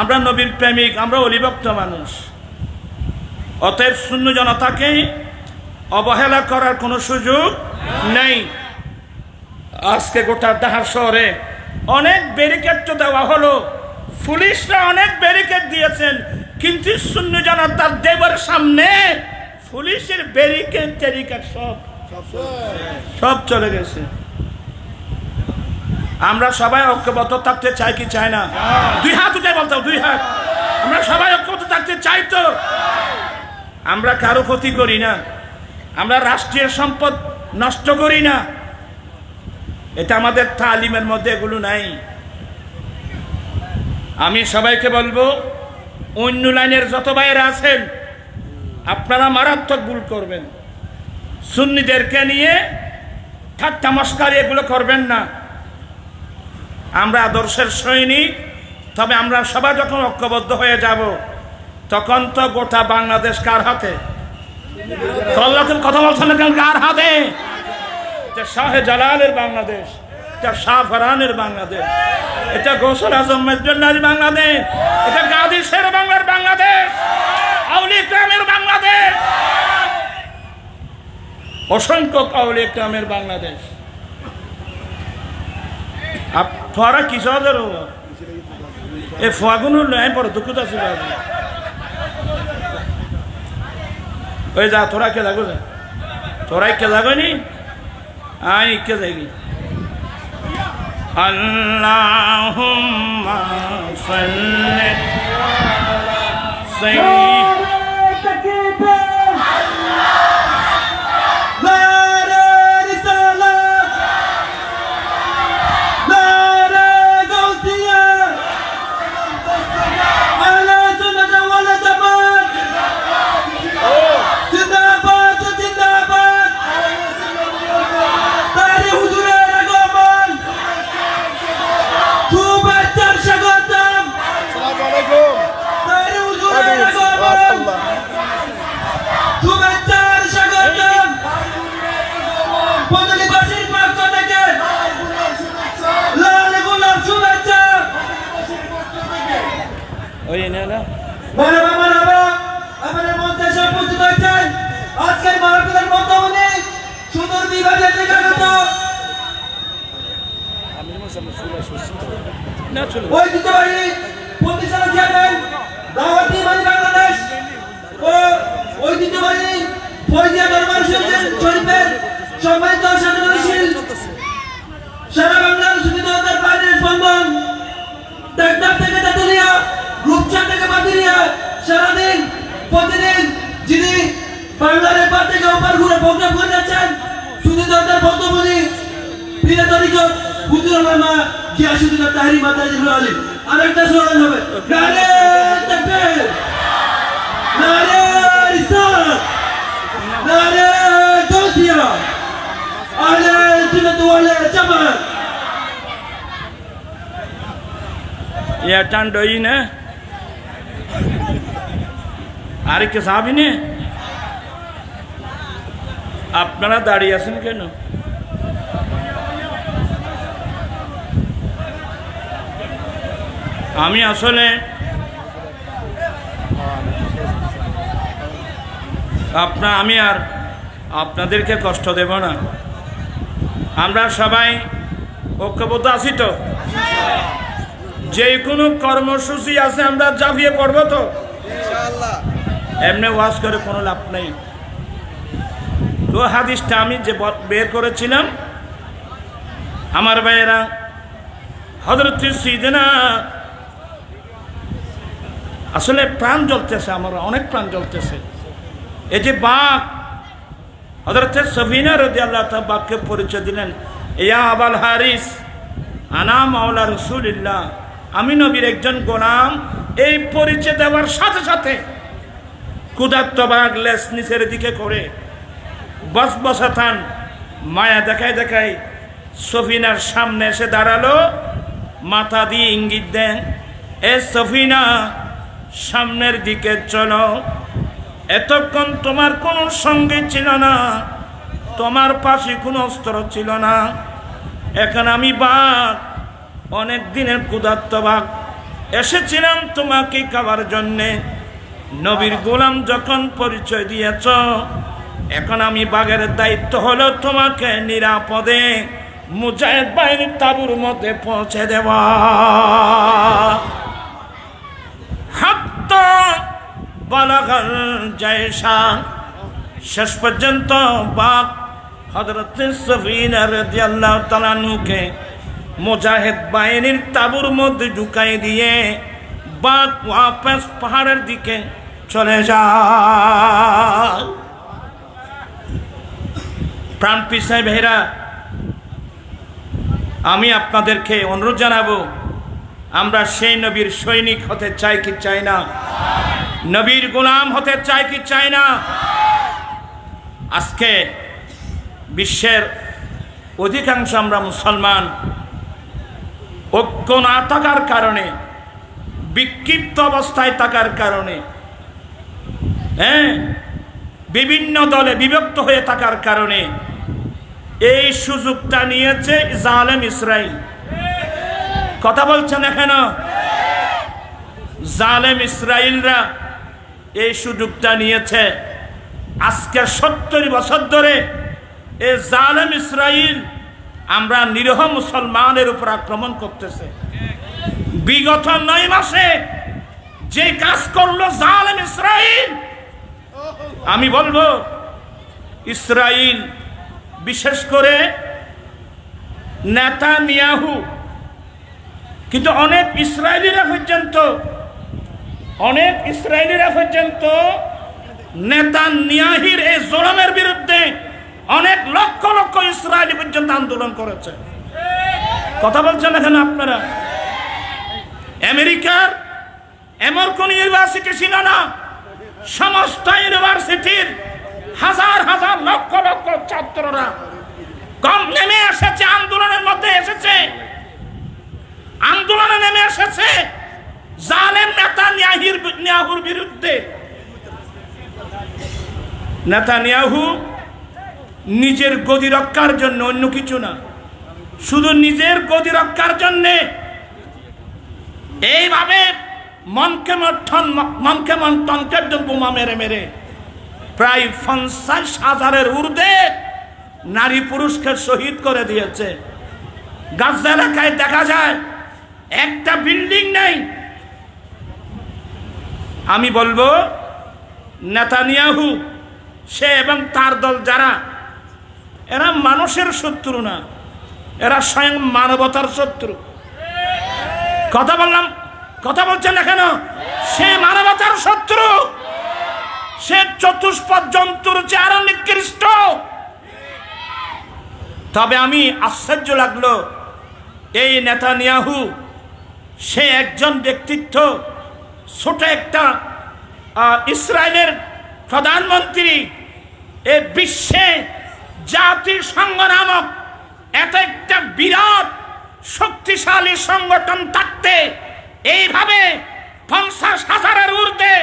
আমরা নবীর প্রেমিক, আমরা অলিভক্ত মানুষ। অতএব সুন্নি জনতাকে অবহেলা করার কোনো সুযোগ নেই। আজকে গোটা ঢাকা শহরে অনেক ব্যারিকেড তো দেওয়া হলো, পুলিশরা অনেক ব্যারিকেড দিয়েছেন, কিন্তু সুন্নি জনতার দেবের সামনে পুলিশের ব্যারিকেড সব চলে গেছে। আমরা সবাই ঐক্যবদ্ধ থাকতে চাই কি চাই না? দুই হাত উঠে বলতে, দুই হাত। আমরা সবাই ঐক্যবদ্ধ থাকতে চাই তো? আমরা কারো ক্ষতি করি না, আমরা রাষ্ট্রীয় সম্পদ নষ্ট করি না, এটা আমাদের তালিমের মধ্যে এগুলো নাই। আমি সবাইকে বলবো, অন্য লাইনের যত ভাইয়েরা আছেন, আপনারা মারাত্মক ভুল করবেন। সুন্নিদেরকে নিয়ে ঠাট্টা মস্কারি এগুলো করবেন না। আমরা আদর্শের সৈনিক, তবে আমরা সবাই যখন ঐক্যবদ্ধ হয়ে যাব, তখন তো গোটা বাংলাদেশ কার হাতে? কথা বলছেন না কেন? কার হাতে? এটা শাহে জালালের বাংলাদেশ, এটা শাহ ফরহানের বাংলাদেশ, এটা গৌসুল আজম মেজবান্ডারি বাংলাদেশ, এটা গাজী শের বাংলার বাংলাদেশ, আউলিয়া ইকরামের বাংলাদেশ, অসংখ্য আউলিয়া ইকরামের বাংলাদেশ। তোরা কিসের এ ফাগুনুর নয় পরে দুঃখত আছে। ওই যা তোরা কে যাগো, তোরাই কে যাগনি, আই কে যাইগি। আল্লাহুম্মা সাল্লি পীরের তরিকত হুজুর আল্লামা গিয়াসউদ্দিন তাহরি মাদারিজুল আলিম। আরেকটা স্লোগান হবে নারে তাকবীর, নারে রিসালাত, নারে গাউসিয়া, আহলে সুন্নাত ওয়াল জামাত। ये टंड ही ने আরে কে সাহাবি নে আপনারা দাঁড়িয়ে আছেন কেন? আমি আসলে আমি আর আপনাদেরকে কষ্ট দেব না। আমরা সবাই ঐক্যবদ্ধ আছি তো? যে কোনো কর্মসূচি আছে আমরা ঝাঁপিয়ে পড়বো তো? এমনি ওয়াজ করে কোনো লাভ নেই। তো হাদিসটা আমি যে বের করেছিলাম, আমার ভাইয়েরা, হযরত সাইয়েদনা, আসলে প্রাণ জ্বলতেছে, আমার অনেক প্রাণ জ্বলতেছে। এই যে বাঘ, হযরত সফিনা রাদিয়াল্লাহু তাআলা বাঘকে পরিচয় দিলেন, ইয়া আবাল হারিস আনা মাওলা রাসূলুল্লাহ, আমি নবীর একজন গোলাম। এই পরিচয় দেওয়ার সাথে সাথে ক্ষুধার্ত বাঘ লেজ নিচের দিকে করে বসবসাথান মায়া দেখায় দেখায় সফিনার সামনে এসে দাঁড়ালো, মাথা দিয়ে ইঙ্গিত দেন, এ সফিনা সামনের দিকে চলো। এতক্ষণ তোমার কোনো সঙ্গে ছিল না, তোমার পাশে কোনো অস্ত্র ছিল না, এখন আমি বাঘ, অনেক দিনের ক্ষুধার্ত বাঘ, এসেছিলাম তোমাকে খাবার জন্যে। নবীর গোলাম যখন পরিচয় দিয়েছ, এখন আমি বাঘের দায়িত্ব হলো তোমাকে নিরাপদে মুজাহিদ বাহিনীর তাঁবুর মধ্যে পৌঁছে দেওয়া। হাত্তা বালাগাল জায়সা, শেষ পর্যন্ত বাঘ হযরত সফিনা রাদিয়াল্লাহু তাআলা আনহুকে মুজাহিদ বাহিনীর তাঁবুর মধ্যে ঢুকাই দিয়ে বাঘ ওয়াপস পাহাড়ের দিকে চলে যায়। প্রাণ পিসাই ভাইরা, আমি আপনাদেরকে অনুরোধ জানাবো, আমরা সেই নবীর সৈনিক হতে চাই কি চাই না? নবীর গোলাম হতে চাই কি চাই না? আজকে বিশ্বের অধিকাংশ আমরা মুসলমান ঐক্য না থাকার কারণে, বিক্ষিপ্ত অবস্থায় থাকার কারণে, বিভিন্ন দলে বিভক্ত হয়ে থাকার কারণে এই সুযোগটা নিয়েছে জালেম ইসরাইল। কথা বলছেন এখানে? জালেম ইসরাইলরা এই সুযোগটা নিয়েছে। আজকে 70 বছর ধরে এই জালেম ইসরাইল আমরা নিরীহ মুসলমানের উপর আক্রমণ করতেছে। বিগত 9 মাসে যে কাজ করলো জালেম ইসরাইল, আমি বলবো ইসরাইল, বিশেষ করে নেতানিয়াহু, কিন্তু অনেক ইসরায়েলিরা পর্যন্ত নেতানিয়াহির এই জুলুমের বিরুদ্ধে অনেক লক্ষ লক্ষ ইসরায়েলি পর্যন্ত আন্দোলন করেছে। কথা বলছেন এখানে আপনারা? আমেরিকার এমন কোন ইউনিভার্সিটি ছিল না, সমস্ত ইউনিভার্সিটির হাজার হাজার লক্ষ লক্ষ ছাত্ররা কম নেমে এসেছে, আন্দোলনের মধ্যে এসেছে, আন্দোলনে নেমে এসেছে জালেম নেতানিয়াহুর বিরুদ্ধে। নেতানিয়াহু নিজের গদি রক্ষার জন্য, অন্য কিছু না, শুধু নিজের গদি রক্ষার জন্য এইভাবে মনকে মন টনকের বোমা মেরে মেরে প্রায় 50,000-এর ঊর্ধ্বে নারী পুরুষকে শহীদ করে দিয়েছে। গাজা এলাকায় দেখা যায় একটা বিল্ডিং নেই। আমি বলবো নেতানিয়াহু, সে এবং তার দল যারা, এরা মানুষের শত্রু না, এরা স্বয়ং মানবতার শত্রু। কথা বলছেন না কেন? সে মানবতার শত্রু, সে চতুষ্পদ জন্তুর চেয়ে আরো নিকৃষ্ট। তবে আমি আশ্চর্য লাগলো, এই নেতানিয়াহু সে একজন ব্যক্তিত্ব, ছোট একটা ইসরায়েলের প্রধানমন্ত্রী, এ বিশ্বে জাতিসংঘ নামক এত একটা বিরাট শক্তিশালী সংগঠন থাকতে এইভাবে 50,000-এর ঊর্ধ্বে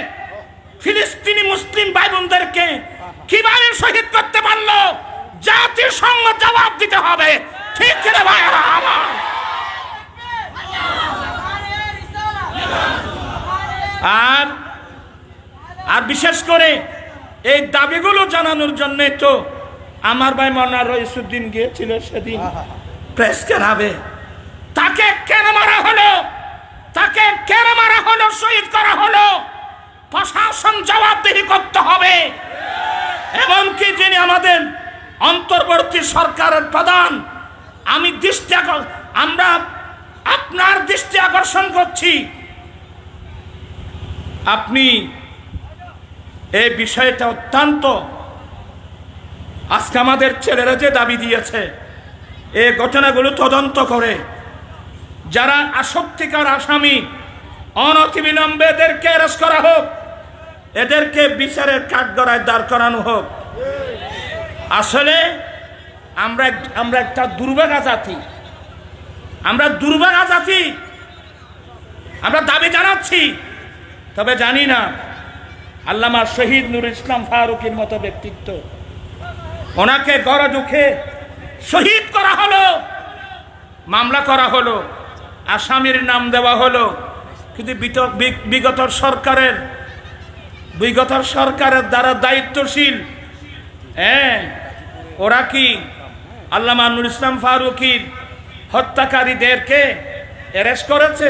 ফিলিস্তিনি মুসলিম ভাই বোনদেরকে কিভাবে শহীদ করতে পারলো? জাতিসংঘ জবাব দিতে হবে, ঠিক কিনা ভাই আমার? আর বিশেষ করে এই দাবিগুলো জানানোর জন্য তো আমার ভাই মনার রইসুদ্দিন গিয়েছিল সেদিন প্রেস ক্লাবে। তাকে কেন মারা হলো? তাকে কেন মারা হলো? শহীদ করা হলো? প্রশাসন জবাবদিহি করতে হবে। এমনকি যিনি আমাদের অন্তর্বর্তী সরকারের প্রধান, আমরা আপনার দৃষ্টি আকর্ষণ করছি, আপনি এই বিষয়টা অত্যন্ত, আজকে আমাদের ছেলেরা যে দাবি দিয়েছে এই ঘটনাগুলো তদন্ত করে যারা আসক্তিকার আসামি অনতিবিলম্বে এদেরকে অ্যারেস্ট করা হোক, এদেরকে বিচারের কাঠগড়ায় দাঁড় করানো হোক। আসলে আমরা একটা দুর্ভাগা জাতি, আমরা দাবি জানাচ্ছি, তবে জানি না আল্লামা শহীদ নুরুল ইসলাম ফারুকীর মতো ব্যক্তিত্ব, ওনাকে গড় দুঃখে শহীদ করা হলো, মামলা করা হলো, আসামির নাম দেওয়া হলো, কিন্তু বিগত সরকারের দ্বারা দায়িত্বশীল ওরা কি আল্লামা নুরুল ইসলাম ফারুকীর হত্যাকারীদেরকে অ্যারেস্ট করেছে?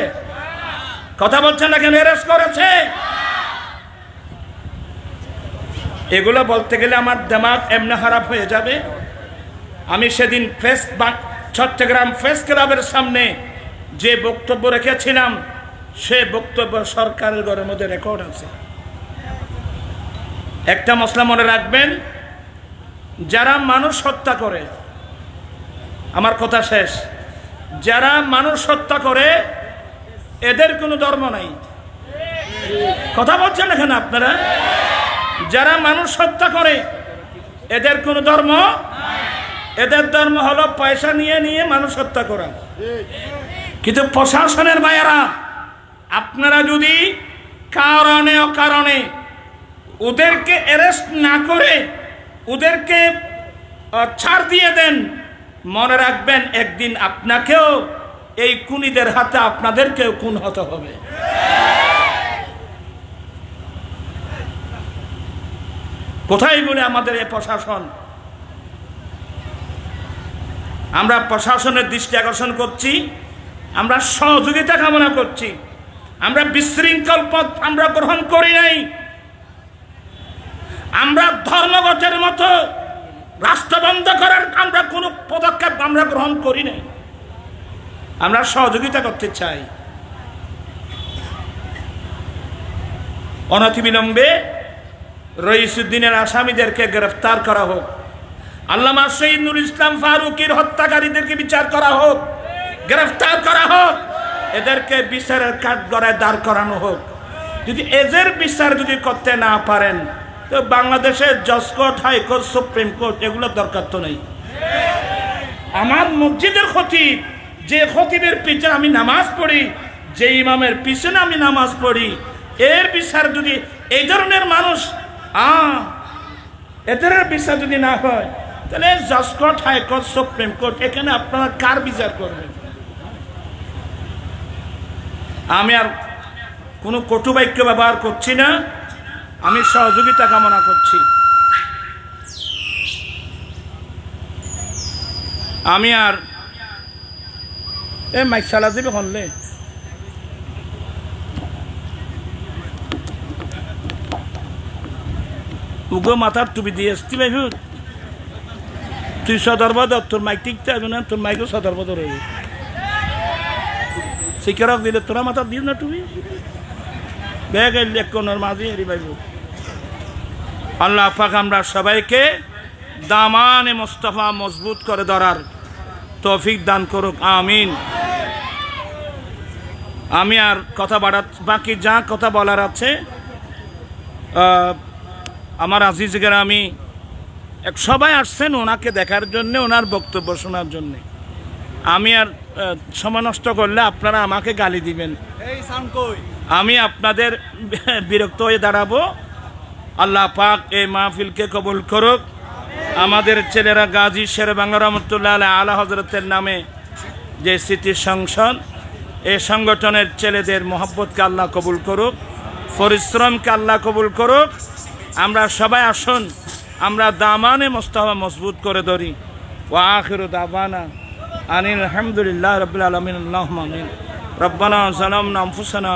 কথা বলছেন না কেন? অ্যারেস্ট করেছে? এগুলো বলতে গেলে আমার দিমাগ এমনি খারাপ হয়ে যাবে। আমি সেদিন চট্টগ্রাম প্রেস ক্লাবের সামনে যে বক্তব্য রেখেছিলাম, সে বক্তব্য সরকারের ঘরের মধ্যে রেকর্ড আছে। একটা মশলা মনে রাখবেন, যারা মানুষ হত্যা করে, আমার কথা শেষ, যারা মানুষ হত্যা করে এদের কোনো ধর্ম নাই। কথা বলছেন এখানে আপনারা? যারা মানুষ হত্যা করে এদের কোনো ধর্ম, এদের ধর্ম হলো পয়সা নিয়ে নিয়ে মানুষ হত্যা করা। কিন্তু প্রশাসনের ভাইয়েরা, আপনারা যদি কারণে অকারণে ওদেরকে অ্যারেস্ট না করে ওদেরকে ছাড় দিয়ে দেন, মনে রাখবেন একদিন আপনাকেও এই খুনিদের হাতে আপনাদেরকেও খুন হতে হবে। কোথায় বলে আমাদের এই প্রশাসন? আমরা প্রশাসনের দৃষ্টি আকর্ষণ করছি, আমরা সহযোগিতা কামনা করছি, আমরা বিশৃঙ্খল পথ আমরা গ্রহণ করি নাই, আমরা ধর্মঘটের মতো রাষ্ট্র বন্ধ করার আমরা কোনো পদক্ষেপ আমরা গ্রহণ করি নাই। আমরা সহযোগিতা করতে চাই। অনতিবিলম্বে রইসুদ্দিনের আসামিদেরকে গ্রেফতার করা হোক, আল্লামা শহীদ নুরুল ইসলাম ফারুকীর হত্যাকারীদেরকে বিচার করা হোক, গ্রেফতার করা হোক, এদেরকে বিচারের কাঠগড়ায় দাঁড় করানো হোক। যদি এদের বিচার যদি করতে না পারেন, তো বাংলাদেশের জজ কোর্ট, হাইকোর্ট, সুপ্রিম কোর্ট এগুলোর দরকার তো নেই। আমার মসজিদের খতিব, যে খতিবের পিছনে আমি নামাজ পড়ি, যে ইমামের পিছনে আমি নামাজ পড়ি, এর বিচার যদি এই ধরনের মানুষ এদের বিচার যদি না হয়, তাহলে জজ কোর্ট, হাইকোর্ট, সুপ্রিম কোর্ট এখানে আপনারা কার বিচার করবেন? আমি আর কোনো কটু বাক্য ব্যবহার করছি না, আমি সহযোগিতা কামনা করছি। আমি আর মাইক চালা দিবে হলে উগো মাথার টুপি দিয়ে আসতি ভাই, তুই সদর্বদ, তোর মাইক টিকতে হবে না, তোর মাইকও সদর্বদ রইবে। শিকারক দিলে তোরা মাথার দিস না টুপি, ব্যাগ এক কোনার মাঝে হেরি পাইব। আল্লাহ পাক আমরা সবাইকে দামানে মোস্তফা মজবুত করে ধরার তৌফিক দান করুক, আমিন। আমি আর কথা বাকি যা কথা বলার আছে আমার আজিজ গ্রামী সবাই আসছেন ওনাকে দেখার জন্য, ওনার বক্তব্য শোনার জন্য। আমি আর সময় নষ্ট করলে আপনারা আমাকে গালি দিবেন, আমি আপনাদের বিরক্ত হয়ে দাঁড়াবো। আল্লাহ পাক এই মাহফিলকে কবুল করুক। আমাদের ছেলেরা গাজী শের বাংলা রহমতুল্লাহ আলাইহি আলা হযরতের নামে যে স্মৃতি সংসদ, এই সংগঠনের ছেলেদের মহব্বতকে আল্লাহ কবুল করুক, পরিশ্রমকে আল্লাহ কবুল করুক। আমরা সবাই আসুন, আমরা দামানে মোস্তফা মজবুত করে ধরি। ওয়া আখিরু দাওয়ানা আনিল হামদুলিল্লাহি রাব্বিল আলামিন। আল্লাহুম্মা আমিন। রব্বানা যালামনা আনফুসানা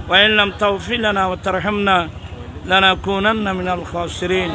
ওয়া ইন লাম তাগফির লানা ওয়া তারহামনা লানাকুনান্না মিনাল খাসিরিন।